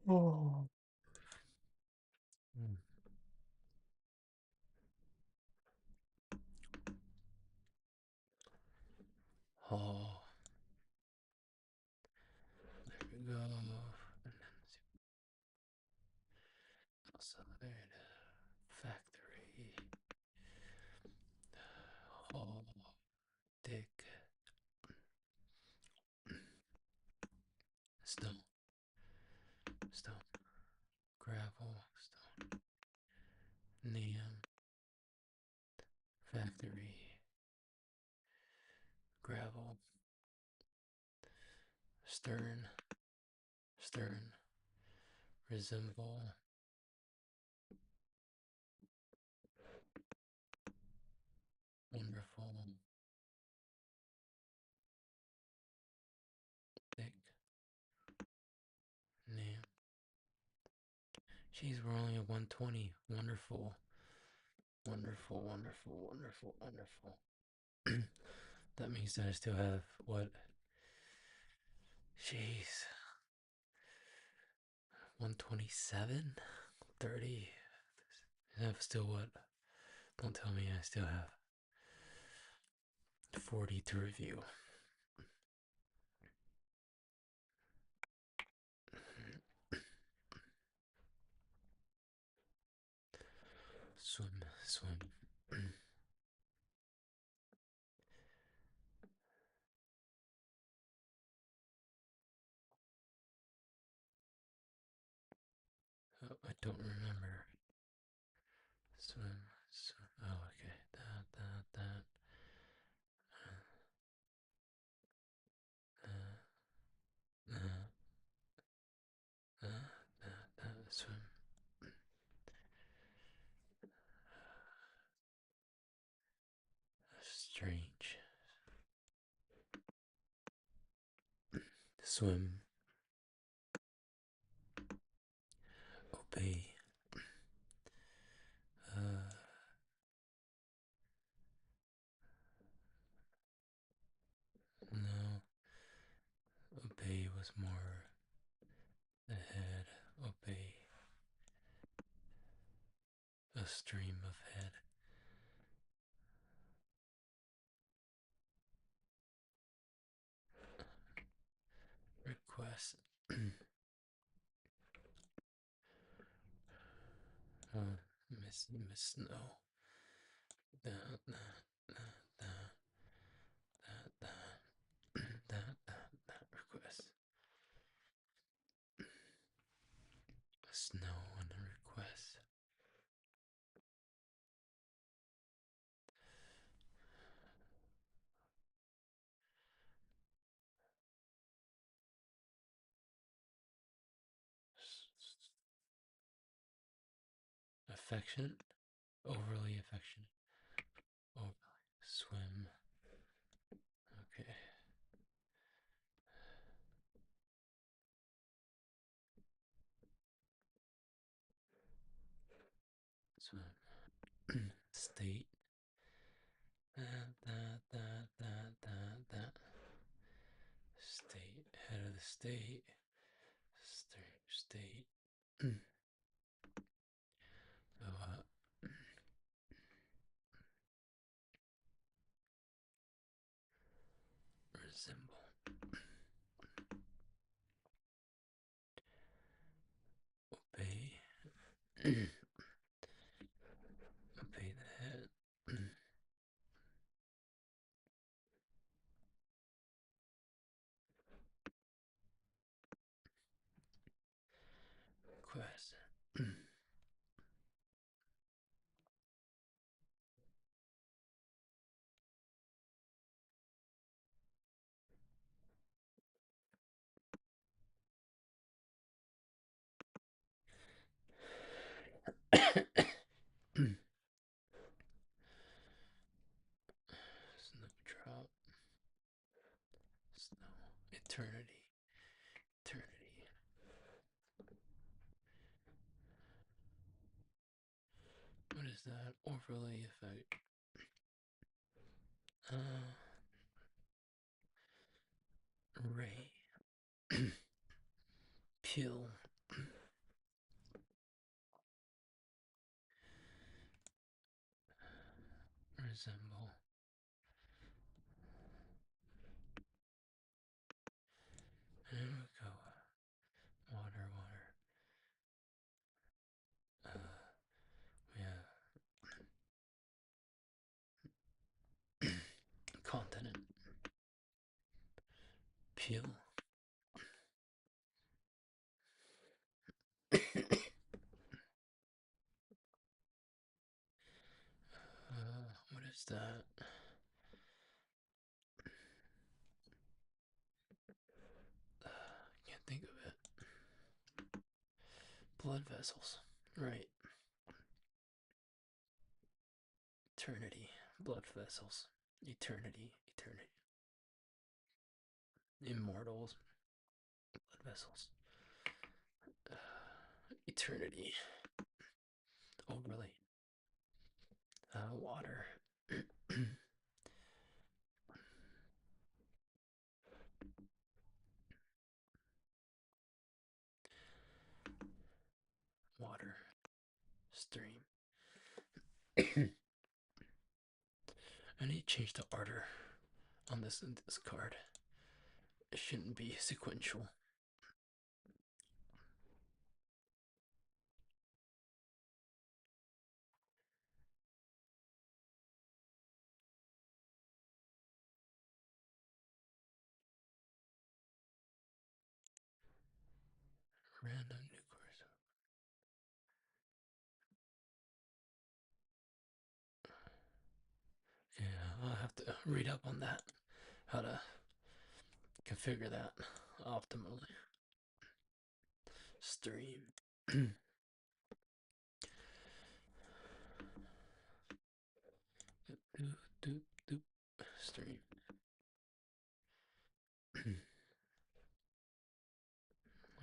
Oh. Mm. Oh. There we go. And then outside. Factory. Oh. Dick. Stone. Stone. Gravel. Stone. Neon. Factory. Gravel. Stern. Stern. Resemble. Jeez, we're only at 120. Wonderful. Wonderful, wonderful, wonderful, wonderful. That means that I still have what? Jeez. 127? 30? I have still what? Don't tell me I still have 40 to review. Swim, swim. Oh, I don't remember. Swim, swim. Oh, okay. That. Uh, swim. Strange. Swim. Obey. Uh, no. Obey was more the head. Obey. A stream of head. Request. Miss Snow. That request. Snow on the request. Affectionate? Overly affectionate. Overly. Swim. Okay. Swim. State. That. State. Head of the state. State. Oh, resemble. Obey. Obey the head. Quest. Snowdrop. Snow. Eternity. Eternity. What is that? Overlay effect. Ray. Pill. Resemble. There we go. Water, water. We have continent. Peel. What is that? Can't think of it. Blood vessels. Right. Eternity. Blood vessels. Eternity. Eternity. Immortals. Blood vessels. eternity. Oh, really? Water. Water. Stream. I need to change the order on this card. It shouldn't be sequential. Random new course. Yeah, I'll have to read up on that. How to configure that optimally. Stream. Stream.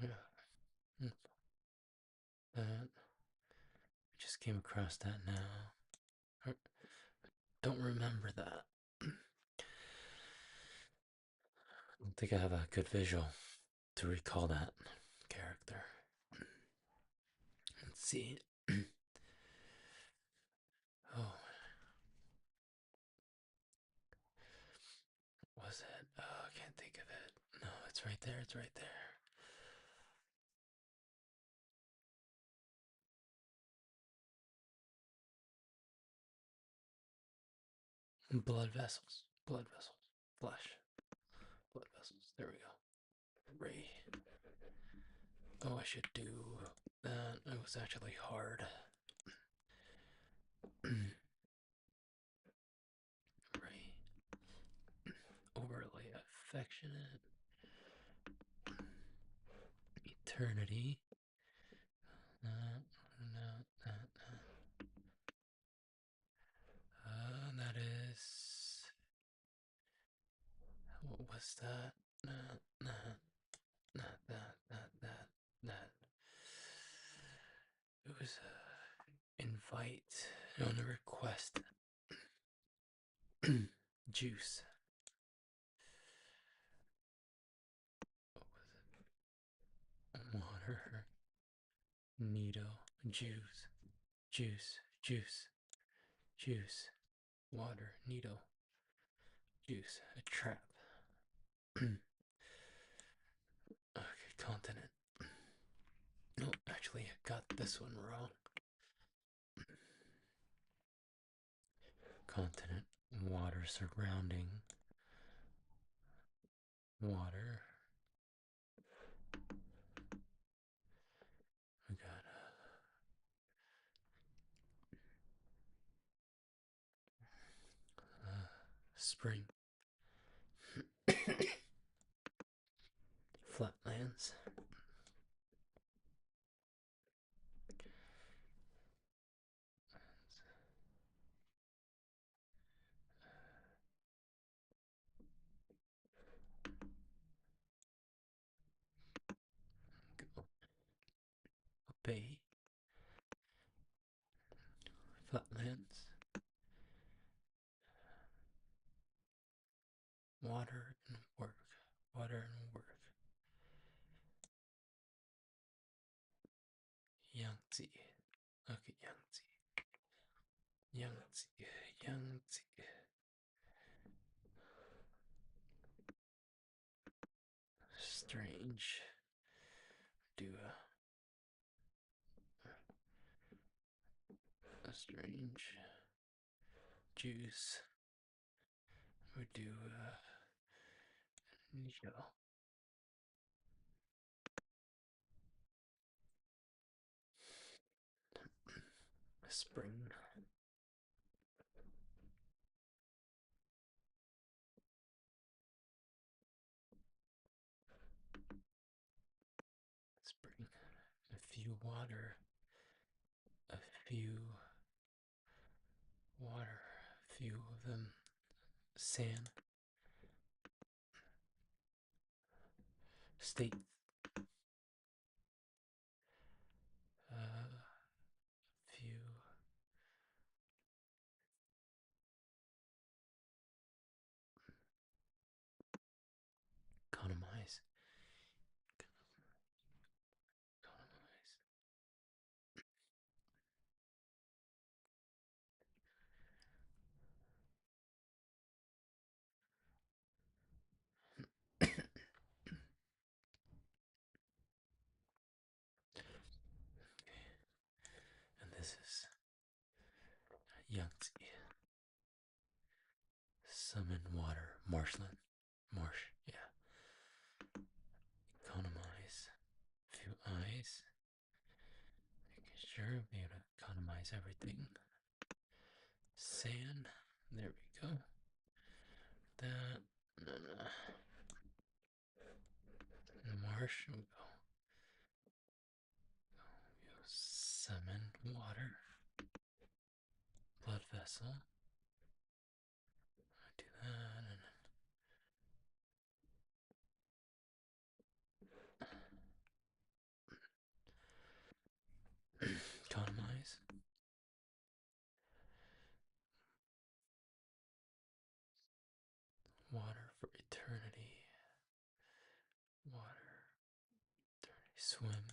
Yeah. That. Just came across that now. Don't remember that. I don't think I have a good visual to recall that character. Let's see. Oh, what was it? Oh, I can't think of it. No, it's right there. It's right there. Blood vessels. Blood vessels. Flesh. Blood vessels. There we go. Ray. Oh, I should do that. It was actually hard. Ray. Overly affectionate. Eternity. That is. What was that? Not that. It was invite on a request. Juice. What was it? Water. Needle. Juice. Juice. Water. Needle. Juice. A trap. Okay, continent. No, actually, I got this one wrong. Continent. Water surrounding. Water. We got spring. Flatlands. Bay. Flatlands. Water and work. Water and work. Yangtze. Okay, Yangtze. Yangtze. Yangtze. Strange. Do a strange juice. We do needle. Spring. Spring. A few water. A few water. A few of them sand. State. Summon water. Marshland. Marsh. Yeah. Economize. Few eyes. Making sure we able to economize everything. Sand. There we go. That. Marsh. We'll go. Summon water. Blood vessel. Do that. And economize. Water for eternity. Water. Eternity. Swim.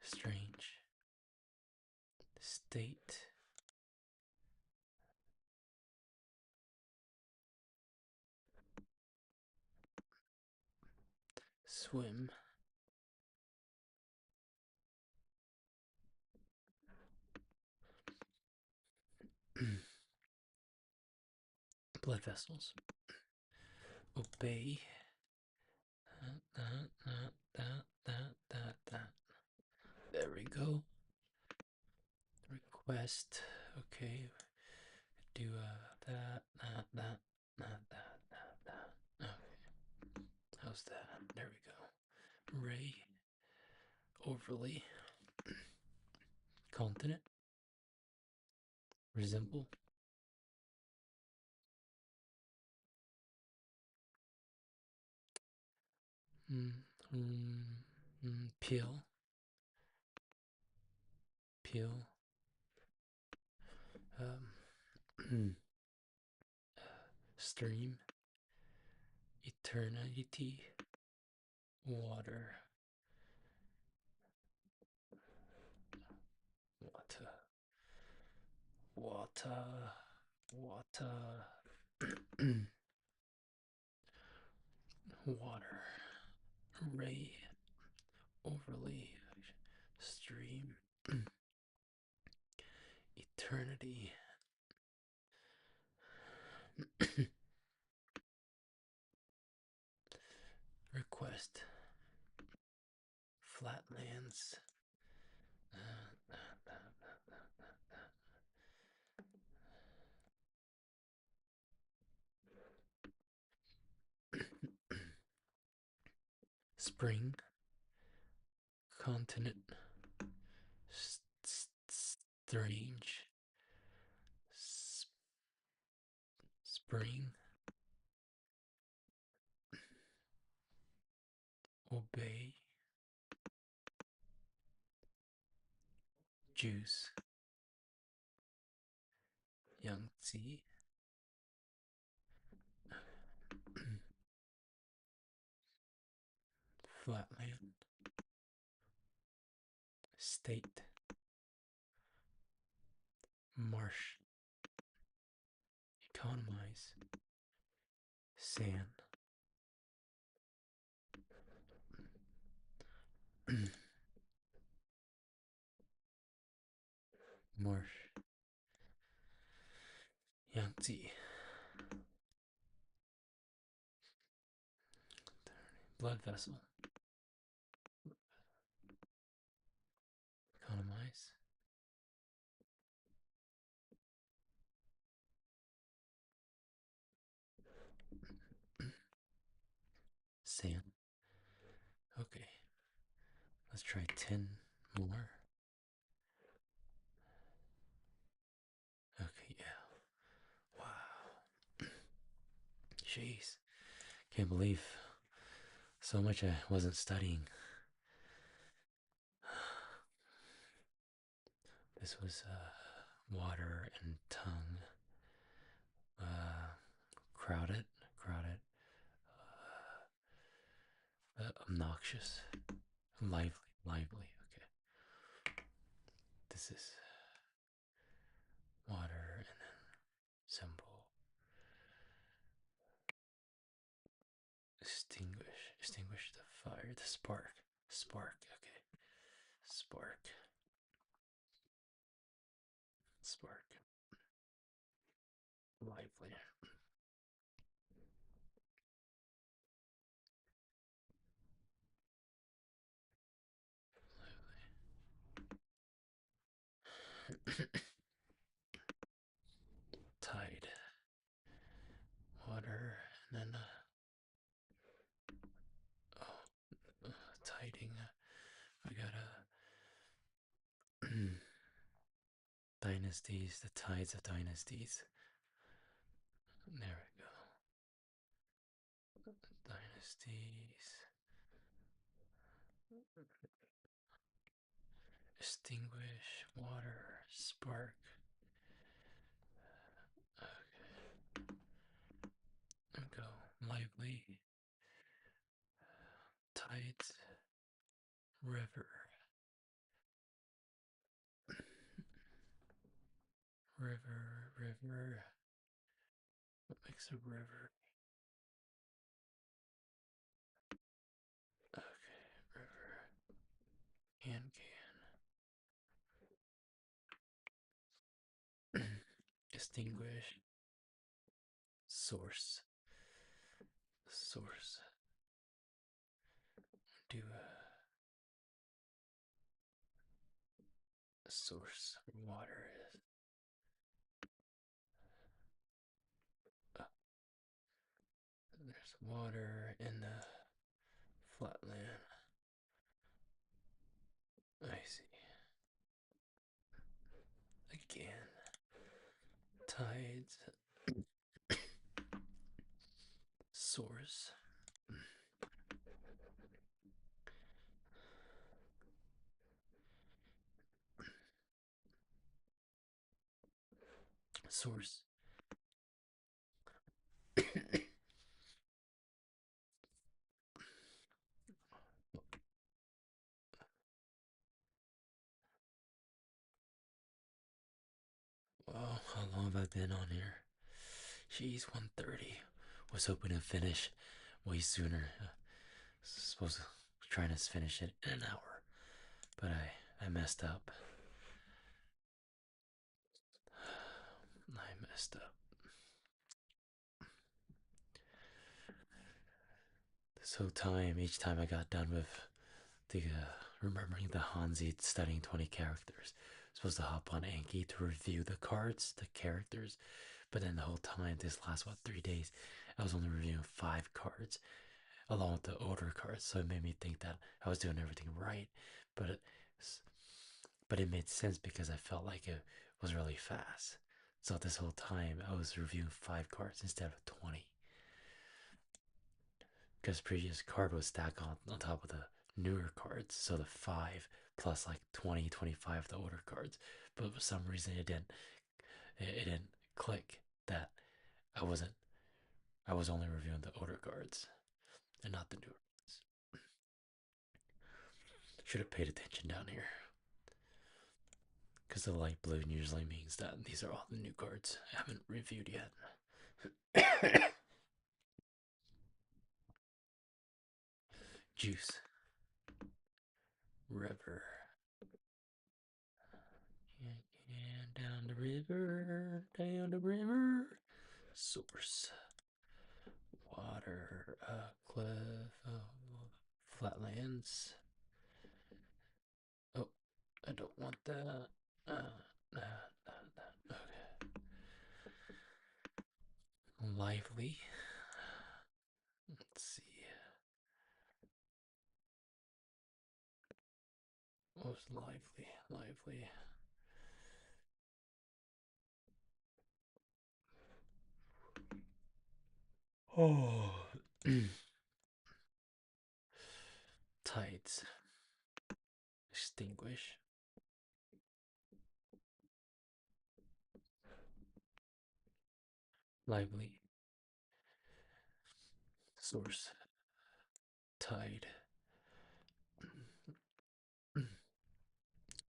Strange. State. Swim. Blood vessels. Obey. That. There we go. Request. Okay. Do that. Okay. How's that? There we go. Ray. Overly. Continent. Resemble. Peel. Peel. Stream. Eternity. Water. Water. Water. Ray. Overly. Stream. Eternity. Request. Flatlands. Spring. Continent. Strange. Spring. Obey. Juice. Yangtze. Flatland. State. Marsh. Economize. Sand. Marsh. Yangtze. Blood vessel. Economize. Sand. Okay. Let's try 10 more. Okay, yeah. Wow. Jeez. Can't believe so much I wasn't studying. This was water and tongue. Crowded. Obnoxious. Lively. Okay. This is water and then symbol. Extinguish the fire. The spark. Okay. Spark. lively. Tide, water, and then tiding. I got dynasties, the tides of dynasties. There we go. Dynasties. Extinguish, water, spark. Okay. Go. Lively. Tides. River. River. What makes a river? Okay, river. Can. Extinguish. Source. Source. Do a source where water is. Uh, there's water in the flatland. I see. Again. Tides. Source. Source. Well, how long have I been on here? Jeez, 1:30. Was hoping to finish way sooner. Supposed to trying to finish it in an hour, but I messed up. I messed up. This whole time, each time I got done with the remembering the hanzi, studying 20 characters, supposed to hop on Anki to review the cards, the characters, but then the whole time, this last what 3 days, I was only reviewing 5 cards along with the older cards, so it made me think that I was doing everything right, but it made sense because I felt like it was really fast. So this whole time I was reviewing 5 cards instead of 20. Because previous card was stacked on top of the newer cards, so the 5 plus like 20, 25 of the older cards. But for some reason it didn't click that I wasn't I was only reviewing the older cards and not the newer ones. Should have paid attention down here. Because the light blue usually means that these are all the new cards I haven't reviewed yet. Juice. River. And down the river. Down the river. Source. Water. Cliff. Flatlands. Oh, I don't want that. Okay. Lively. Let's see. What was lively? Lively. Oh. Tides. Extinguish. Lively. Source. Tide.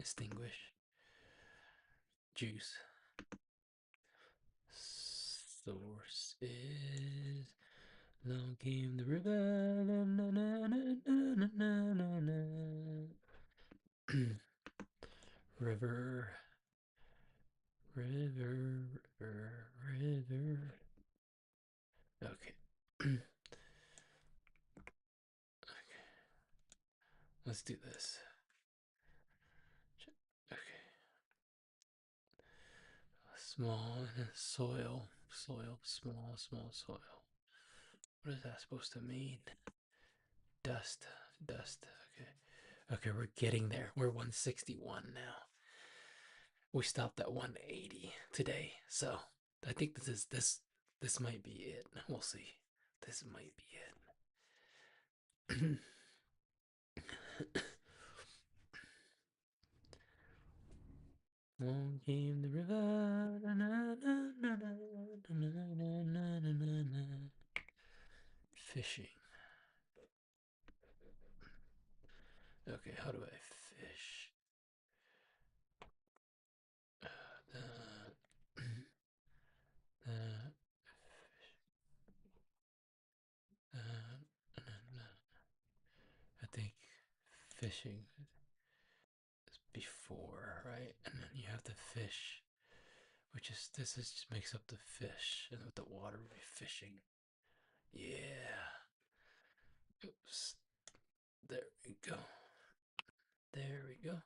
Extinguish. Juice. Source is long came the river. Na, na, na, na, na, na. River. River, river, river. Okay. Okay. Let's do this. Okay. Small soil, soil, small, small soil. What is that supposed to mean? Dust, dust. Okay. Okay, we're getting there. We're 161 now. We stopped at 180 today, so I think this might be it. We'll see. This might be it. Long came the river. Fishing. Okay, how do I fish? Uh, I think fishing is before, right? And then you have to fish, which is this is just makes up the fish, and with the water would be fishing. Yeah. Oops. There we go. There we go.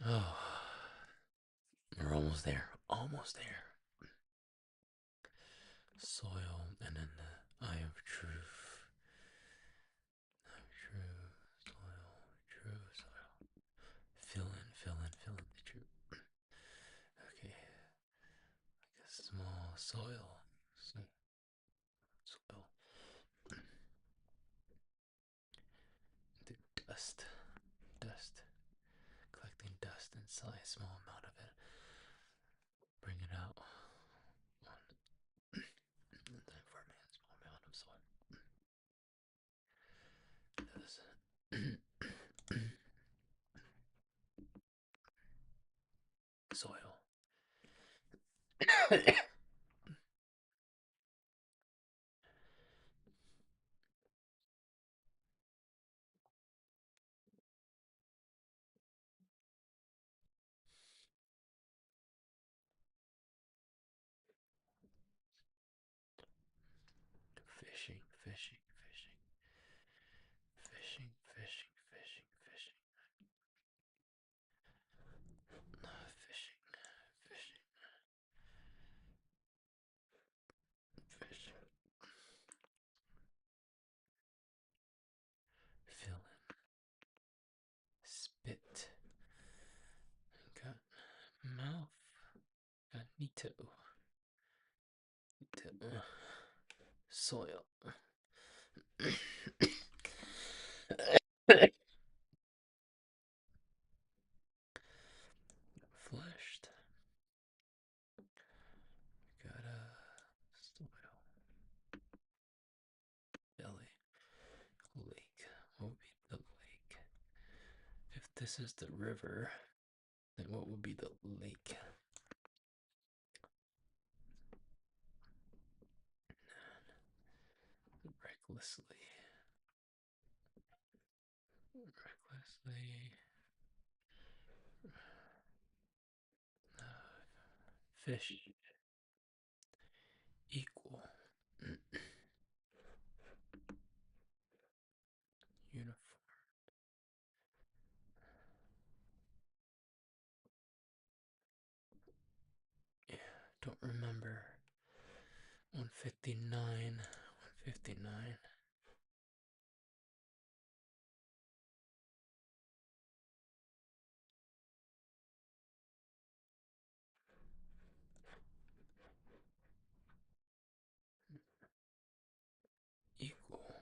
Oh, we're almost there. Almost there. Soil, and then the eye of truth. True soil, true soil. Fill in, fill in, fill in the truth. Okay, like a small soil. Soil. The dust. Dust. Collecting dust inside a small amount of it. Bring it out. And then forming a small amount of soil. Soil. Fishing, fishing, fishing, fishing, fishing, fishing, fishing, fishing, fishing, fishing. Fill in. Spit. Got mouth. Got Nito. Nito. Soil. Fleshed. Got a soil. Belly. Lake. What would be the lake? If this is the river, then what would be the lake? Recklessly. Recklessly. Fish. Equal. Uniform. Yeah, don't remember. 159. 159. Equal.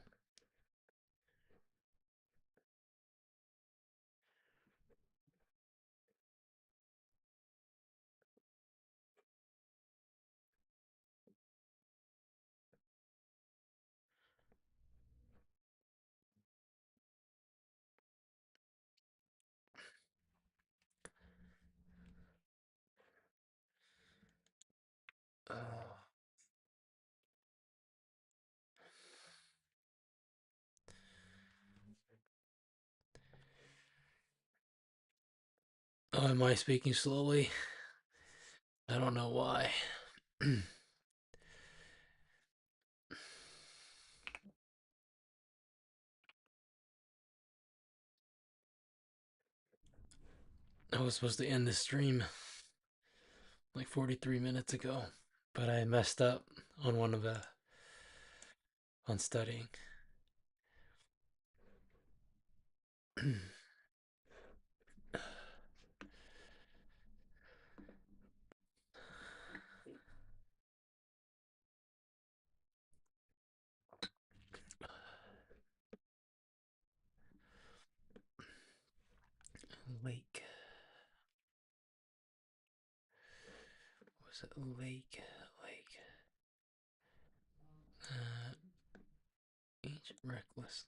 Am I speaking slowly? I don't know why. I was supposed to end the stream like 43 minutes ago, but I messed up on one of the on studying. Lake. What was it? Lake. Lake. Each recklessly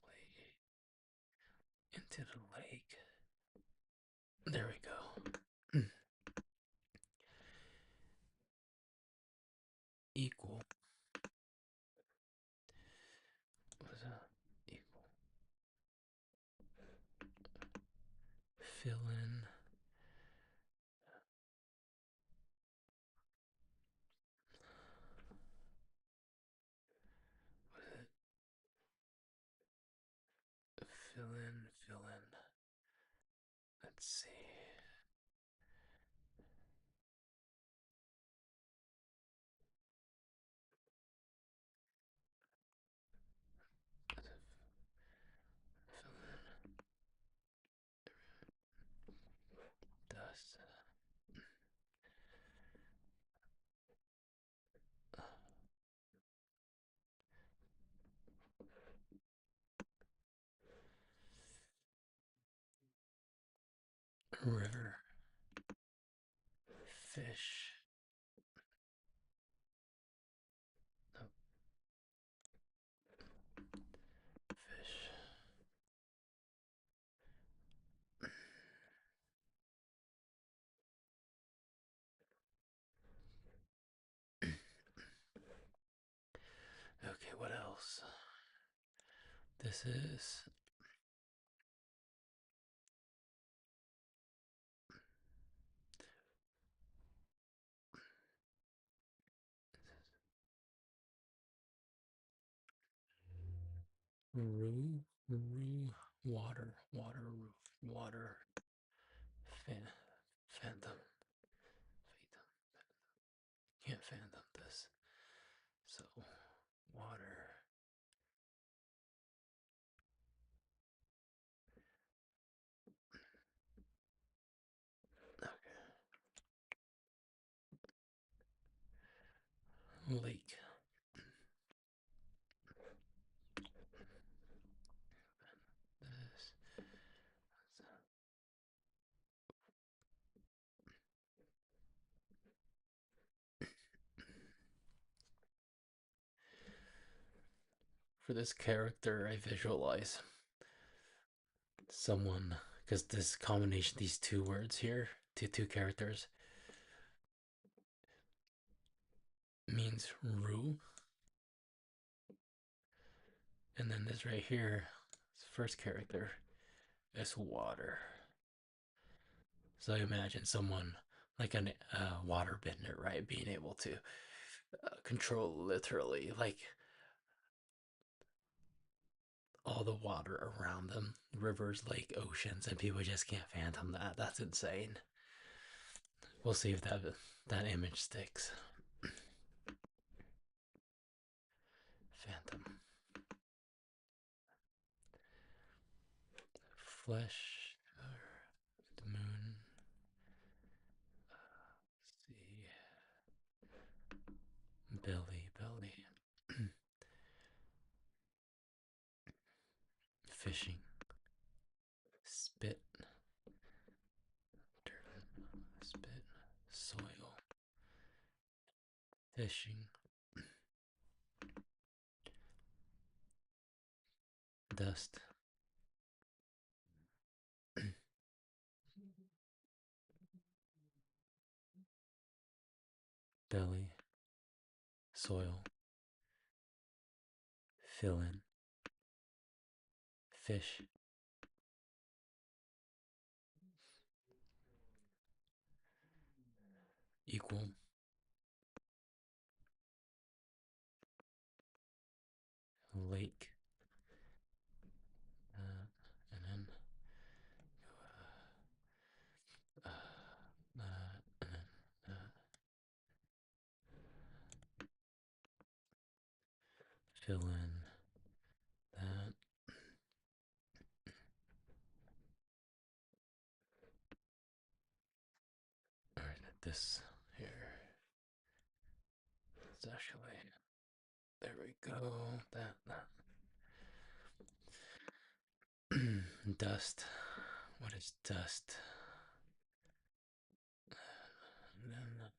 into the lake. There we go. Equal. What was that? Equal. Fill in. What is it? Fill in. Fill in. Let's see. Fill in. Dust. River. Fish. No, fish. Okay, what else? This is roof, water, water, roof, water, phantom, can't phantom this. So, water, okay. Lake. This. For this character, I visualize someone, because this combination, these two words here, two characters, means rue, and then this right here, this first character, is water. So imagine someone like a water bender, right, being able to control literally like all the water around them, rivers, lake, oceans, and people just can't fathom that. That's insane. We'll see if that image sticks. Phantom. Flesh. The moon. See. Belly, belly. Fishing. Spit. Dirt. Spit. Soil. Fishing. Dust. Belly. Soil. Fill in. Fish. equal lake, and then and then fill in that. All right, this here. It's actually, there we go. That. Dust. What is dust? And then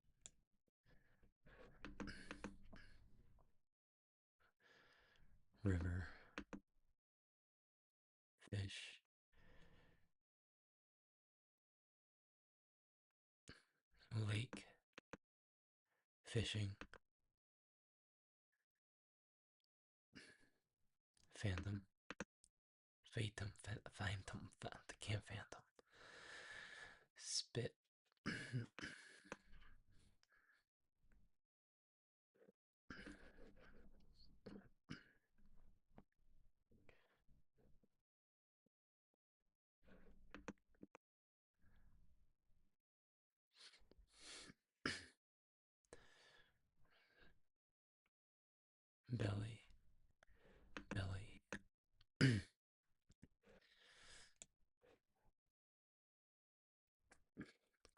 river, fish, lake, fishing, phantom, phantom, can't phantom, spit, belly, belly.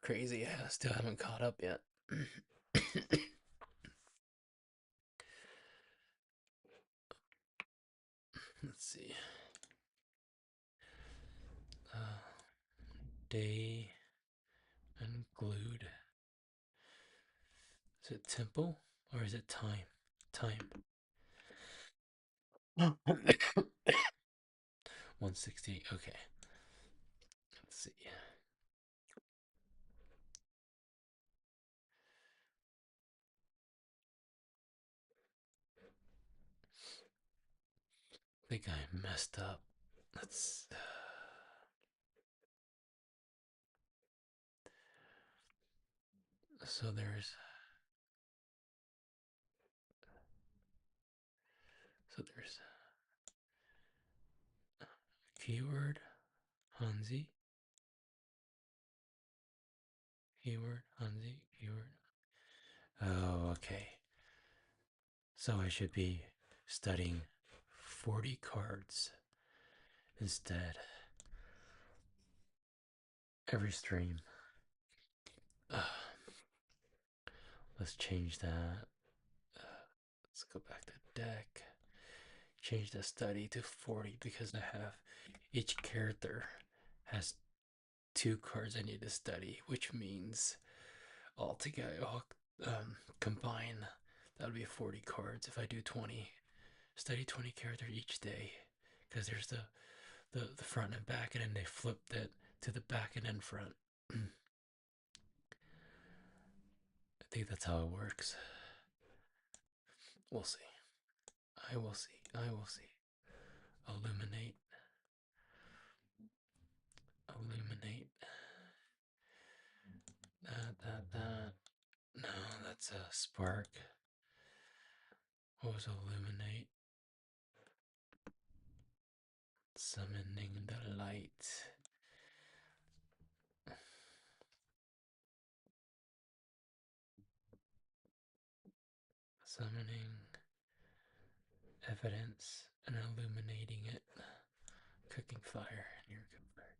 Crazy, I still haven't caught up yet. Let's see. Day and glued. Is it temple or is it time? Time. 160. Okay. Let's see. I think I messed up. Let's. So there's. So there's. Keyword hanzi. Keyword hanzi. Keyword. Oh, okay. So I should be studying 40 cards instead. Every stream. Let's change that. Let's go back to deck. Change the study to 40 because I have each character has 2 cards I need to study, which means altogether, I'll combine, that would be 40 cards if I do 20. Study 20 characters each day because there's the front and back, and then they flipped it to the back and then front. I think that's how it works. We'll see. I will see. I will see. Illuminate. Illuminate. That. No, that's a spark. What was illuminate? Summoning the light. Summoning evidence and illuminating it. Cooking fire near fire.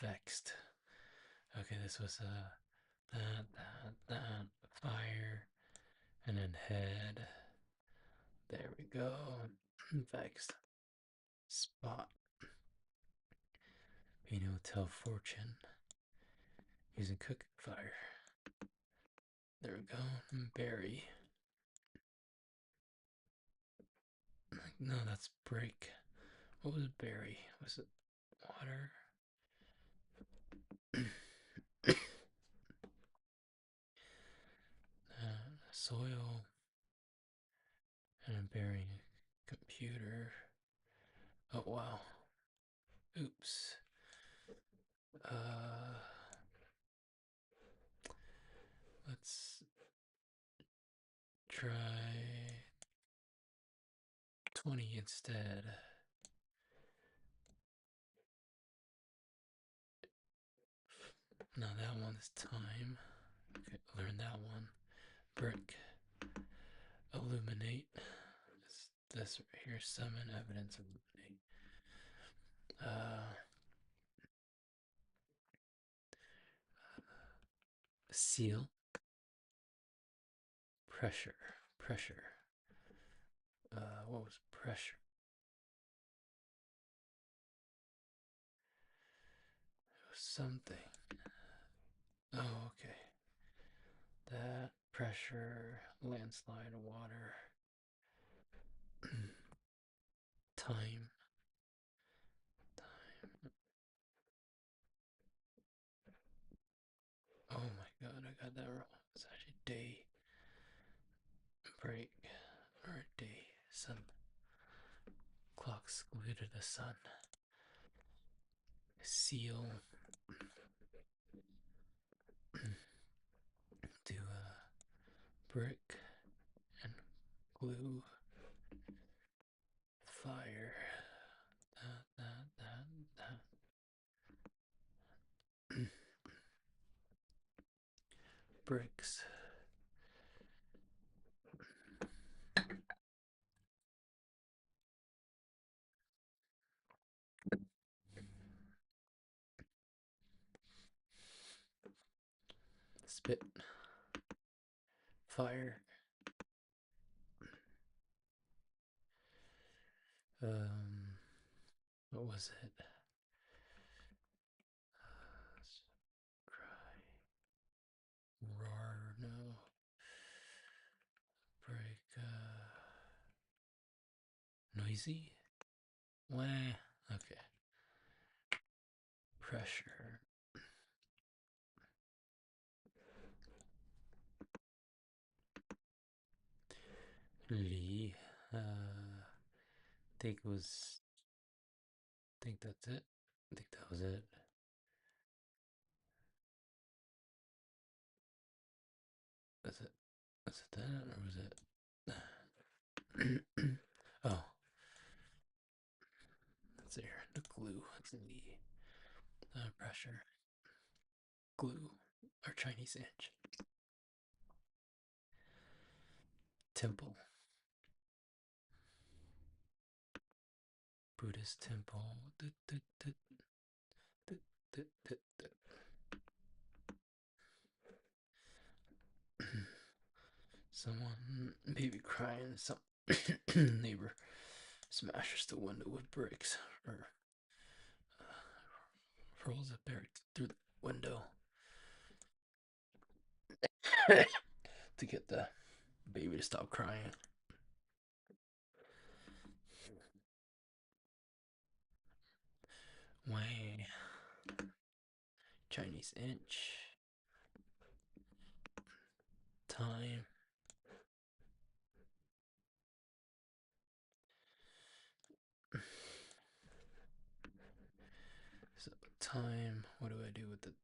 Vexed. Okay, this was that fire, and then head. There we go. Vexed. Spot. Tell fortune using cooking fire. There we go. Berry. No, that's break. What was berry? Was it water? Soil. And I'm burying a computer. Oh, wow. Oops. Let's 20 instead. Now that one is time. Okay, learn that one. Brick. Illuminate. This right here. Summon evidence. Illuminate. Seal. Pressure. Pressure. What was pressure? It was something. Oh, okay. That pressure, landslide, water, time, time. Oh my god, I got that wrong. It's actually day, break, or day, sun. Clocks glued to the sun. Seal. Do a brick and glue. Fire. That. Bricks. Spit. Fire. What was it? Cry. Roar. No. Break. Noisy. Wah. Okay. Pressure. Lee. Think was. Think that's it. I think that was it. Was it? Was it that or was it? Oh, that's there. The glue. It's Lee. Pressure. Glue. Or Chinese inch. Temple. Buddhist temple. Someone maybe crying. Some neighbor smashes the window with bricks or rolls a brick through the window to get the baby to stop crying. Way. Chinese inch. Time. So time. What do I do with the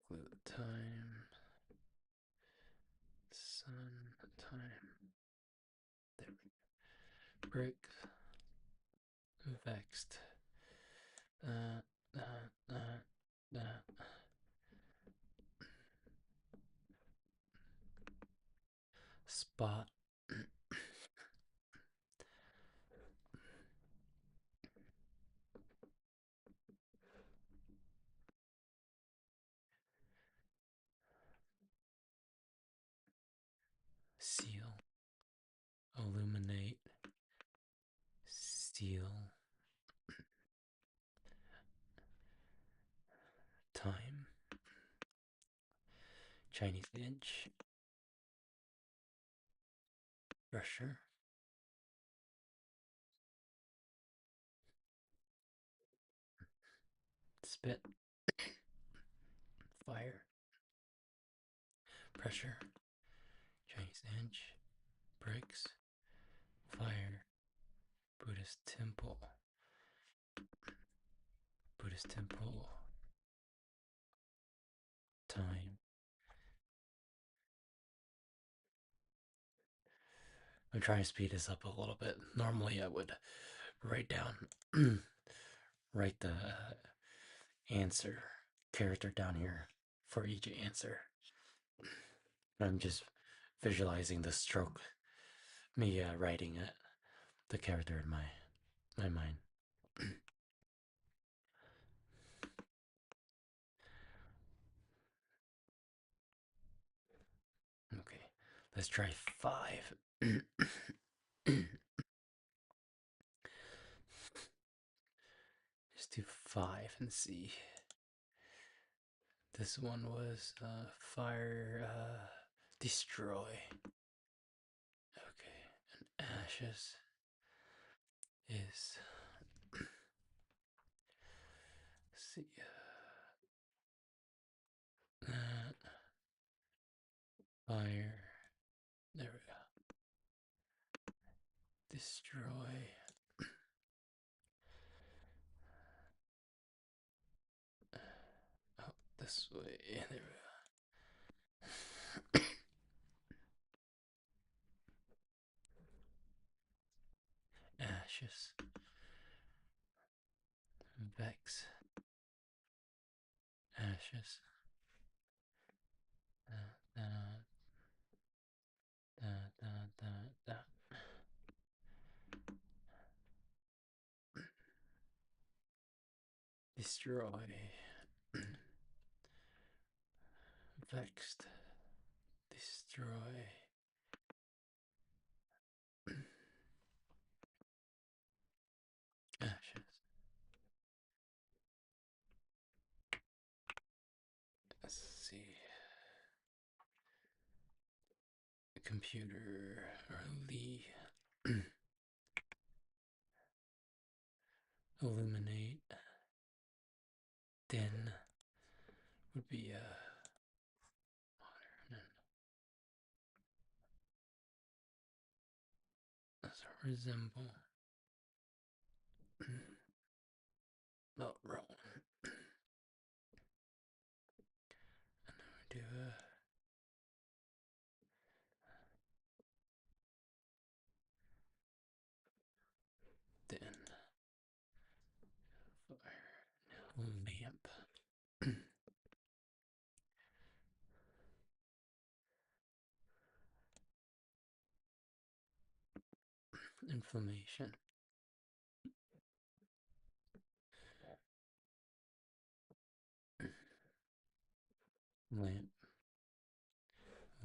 glue time? Sun time. There. Brick. Vexed. Spot. Seal. Illuminate. Steel. Time. Chinese inch. Pressure. Spit. Fire. Pressure. Chinese inch. Bricks. Fire. Buddhist temple. Buddhist temple. Time. I'm trying to speed this up a little bit. Normally, I would write down, write the answer character down here for each answer. I'm just visualizing the stroke, me writing it, the character in my mind. Okay, let's try 5. Just do 5 and see. This one was fire, destroy. Okay, and ashes is, see, that fire. There we go. Destroy. Oh, this way. There we go. Ashes. Vex. Ashes. Da, da, da, da, da, da. Destroy. Vexed. Destroy. Ashes. Let's see. Computer or Lee. Illuminate. Den would be modern. Does resemble. Not wrong. And then we do den fire lamp. Inflammation. Lamp.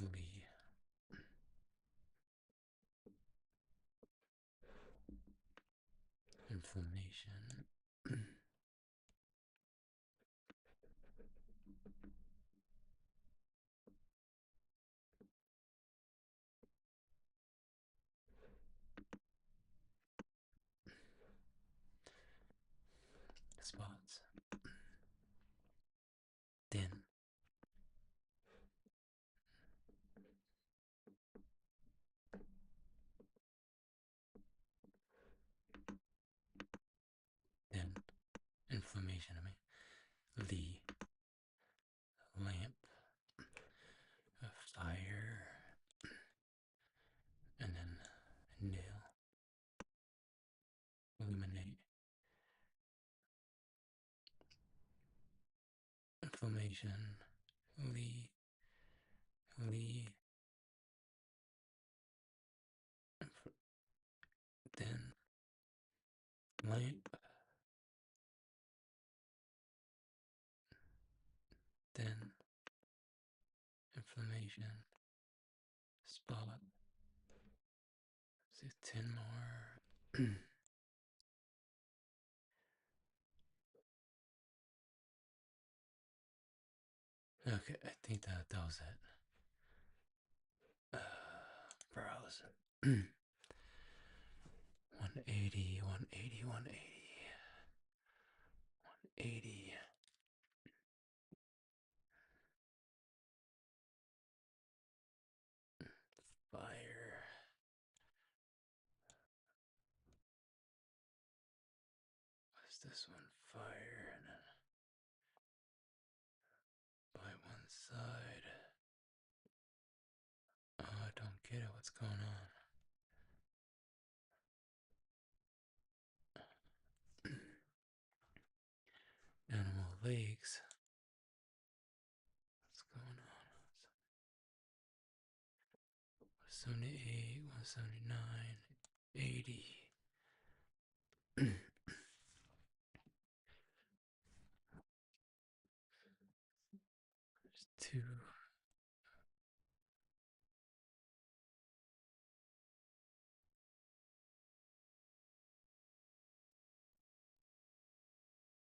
Lee. Inflammation. Spots. Den. Den. Inflammation. I mean, Lee. Lamp. Fire. And then nail. Illuminate. Inflammation. Lee. Lee. Den. Lamp. Den. Inflammation. Spot. See 10 more. Okay, I think that was it. Browse. 180, 180, 180, 180. Fire. What's this one? Fire. And then by one side. Oh, I don't get it. What's going on? 178, 179, 80. Two.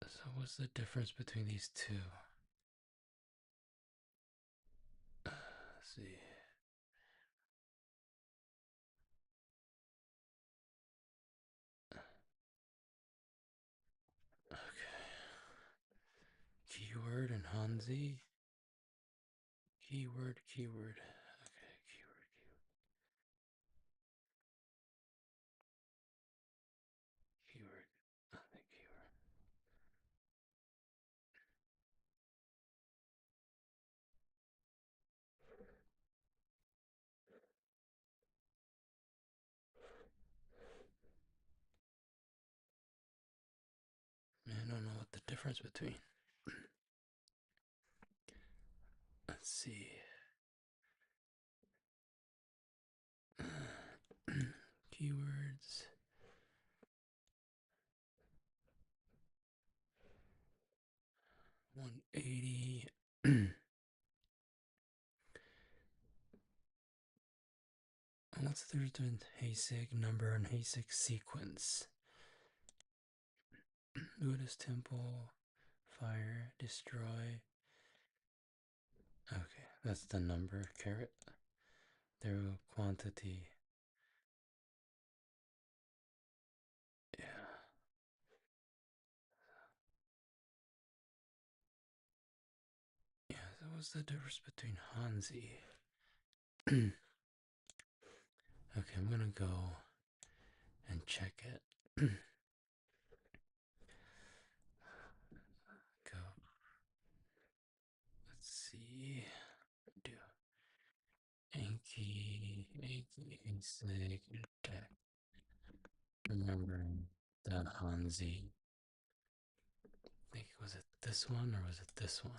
So what's the difference between these two? Let's see. Okay. Keyword and hanzi. Keyword. Okay, keyword. Keyword. Nothing keyword. Man, I don't know what the difference between. Let's see. Keywords. 180. What's the difference between Hasig number and Hasig sequence? Buddhist temple, fire, destroy. Okay, that's the number. Caret. Their quantity. Yeah. Yeah, so what's the difference between hanzi? Okay, I'm gonna go and check it. Go. Let's see. Do anki, sig, deck. Remembering the hanzi. I think, was it this one or was it this one?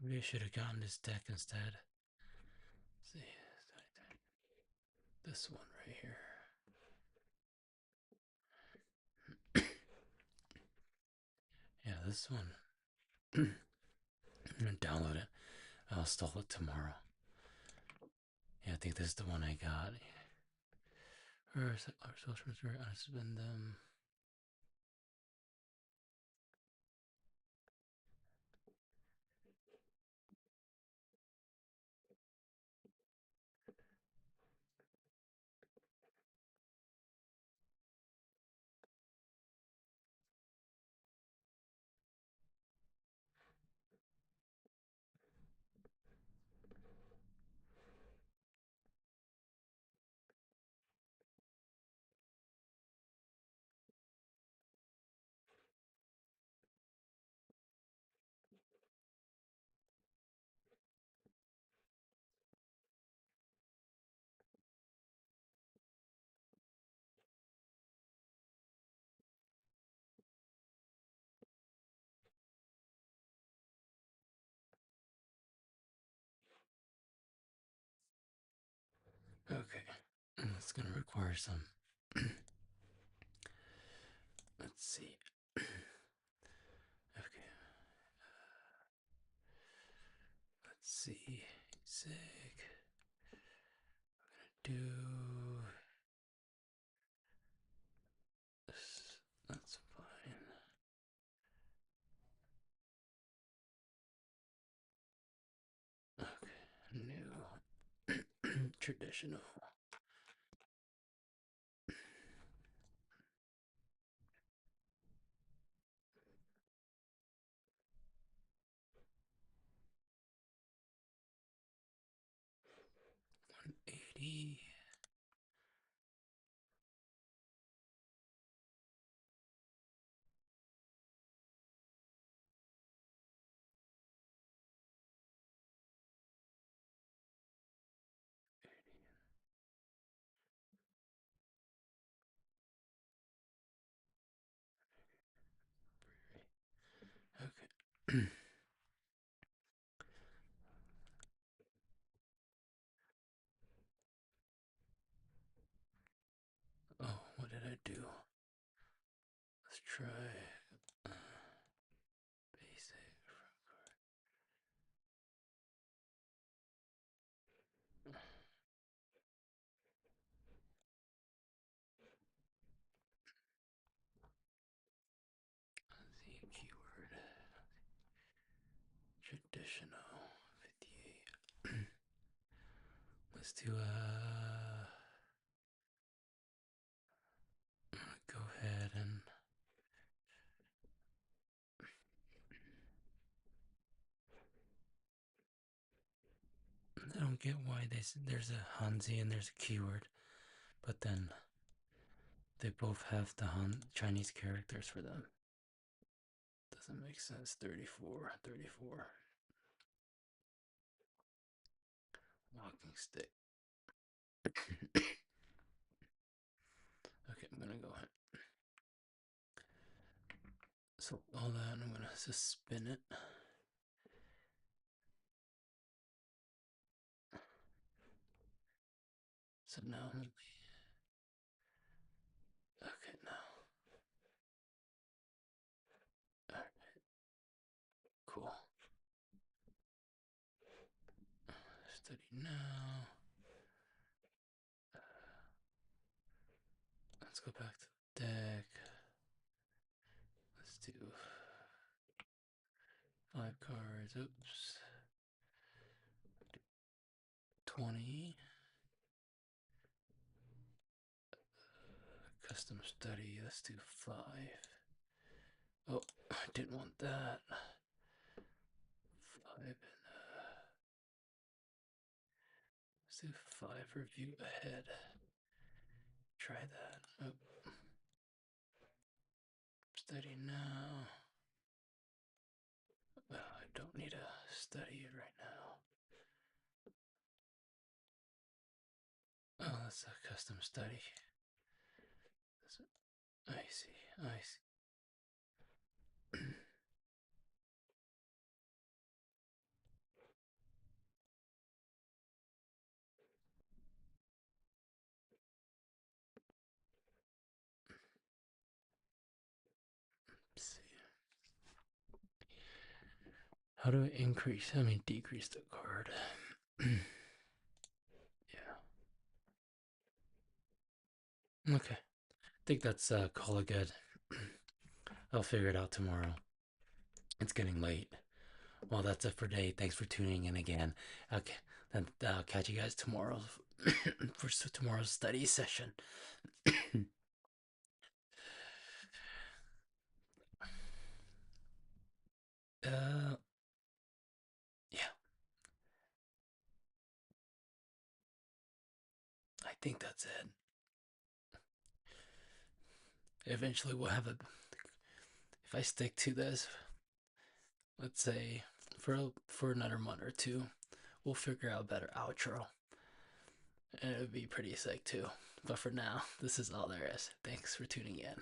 Maybe I should have gotten this deck instead. Let's see, this one right here. Yeah, this one. I'm gonna download it. I'll install it tomorrow. Yeah, I think this is the one I got. Or is it our social media? I spend them. Okay, it's gonna require some. Let's see. Okay, let's see. Sig. Do this. That's fine. Okay, new. Traditional. Oh, what did I do? Let's try basic. The keyword traditional 58. Let's do go ahead and I don't get why there's a hanzi and there's a keyword, but then they both have the Chinese characters for them. Doesn't make sense. 34, 34. Walking stick. Okay, I'm gonna go ahead. So all that, I'm gonna just spin it. So now, okay, now. Alright, cool. Study now. Let's go back to the deck. Let's do 5 cards. Oops. 20. Custom study. Let's do 5. Oh, I didn't want that. 5 and let's do 5 review ahead. Try that. Oh. Study now. Oh, I don't need to study it right now. Oh, that's a custom study. I see. I see. Let's see. How do I increase? I mean, decrease the card. Yeah. Okay. I think that's call it good. I'll figure it out tomorrow. It's getting late. Well, that's it for today. Thanks for tuning in again. Okay, then I'll catch you guys tomorrow for tomorrow's study session. uh, yeah, I think that's it. Eventually, we'll have a. If I stick to this, let's say for another month or two, we'll figure out a better outro, and it would be pretty sick too. But for now, this is all there is. Thanks for tuning in.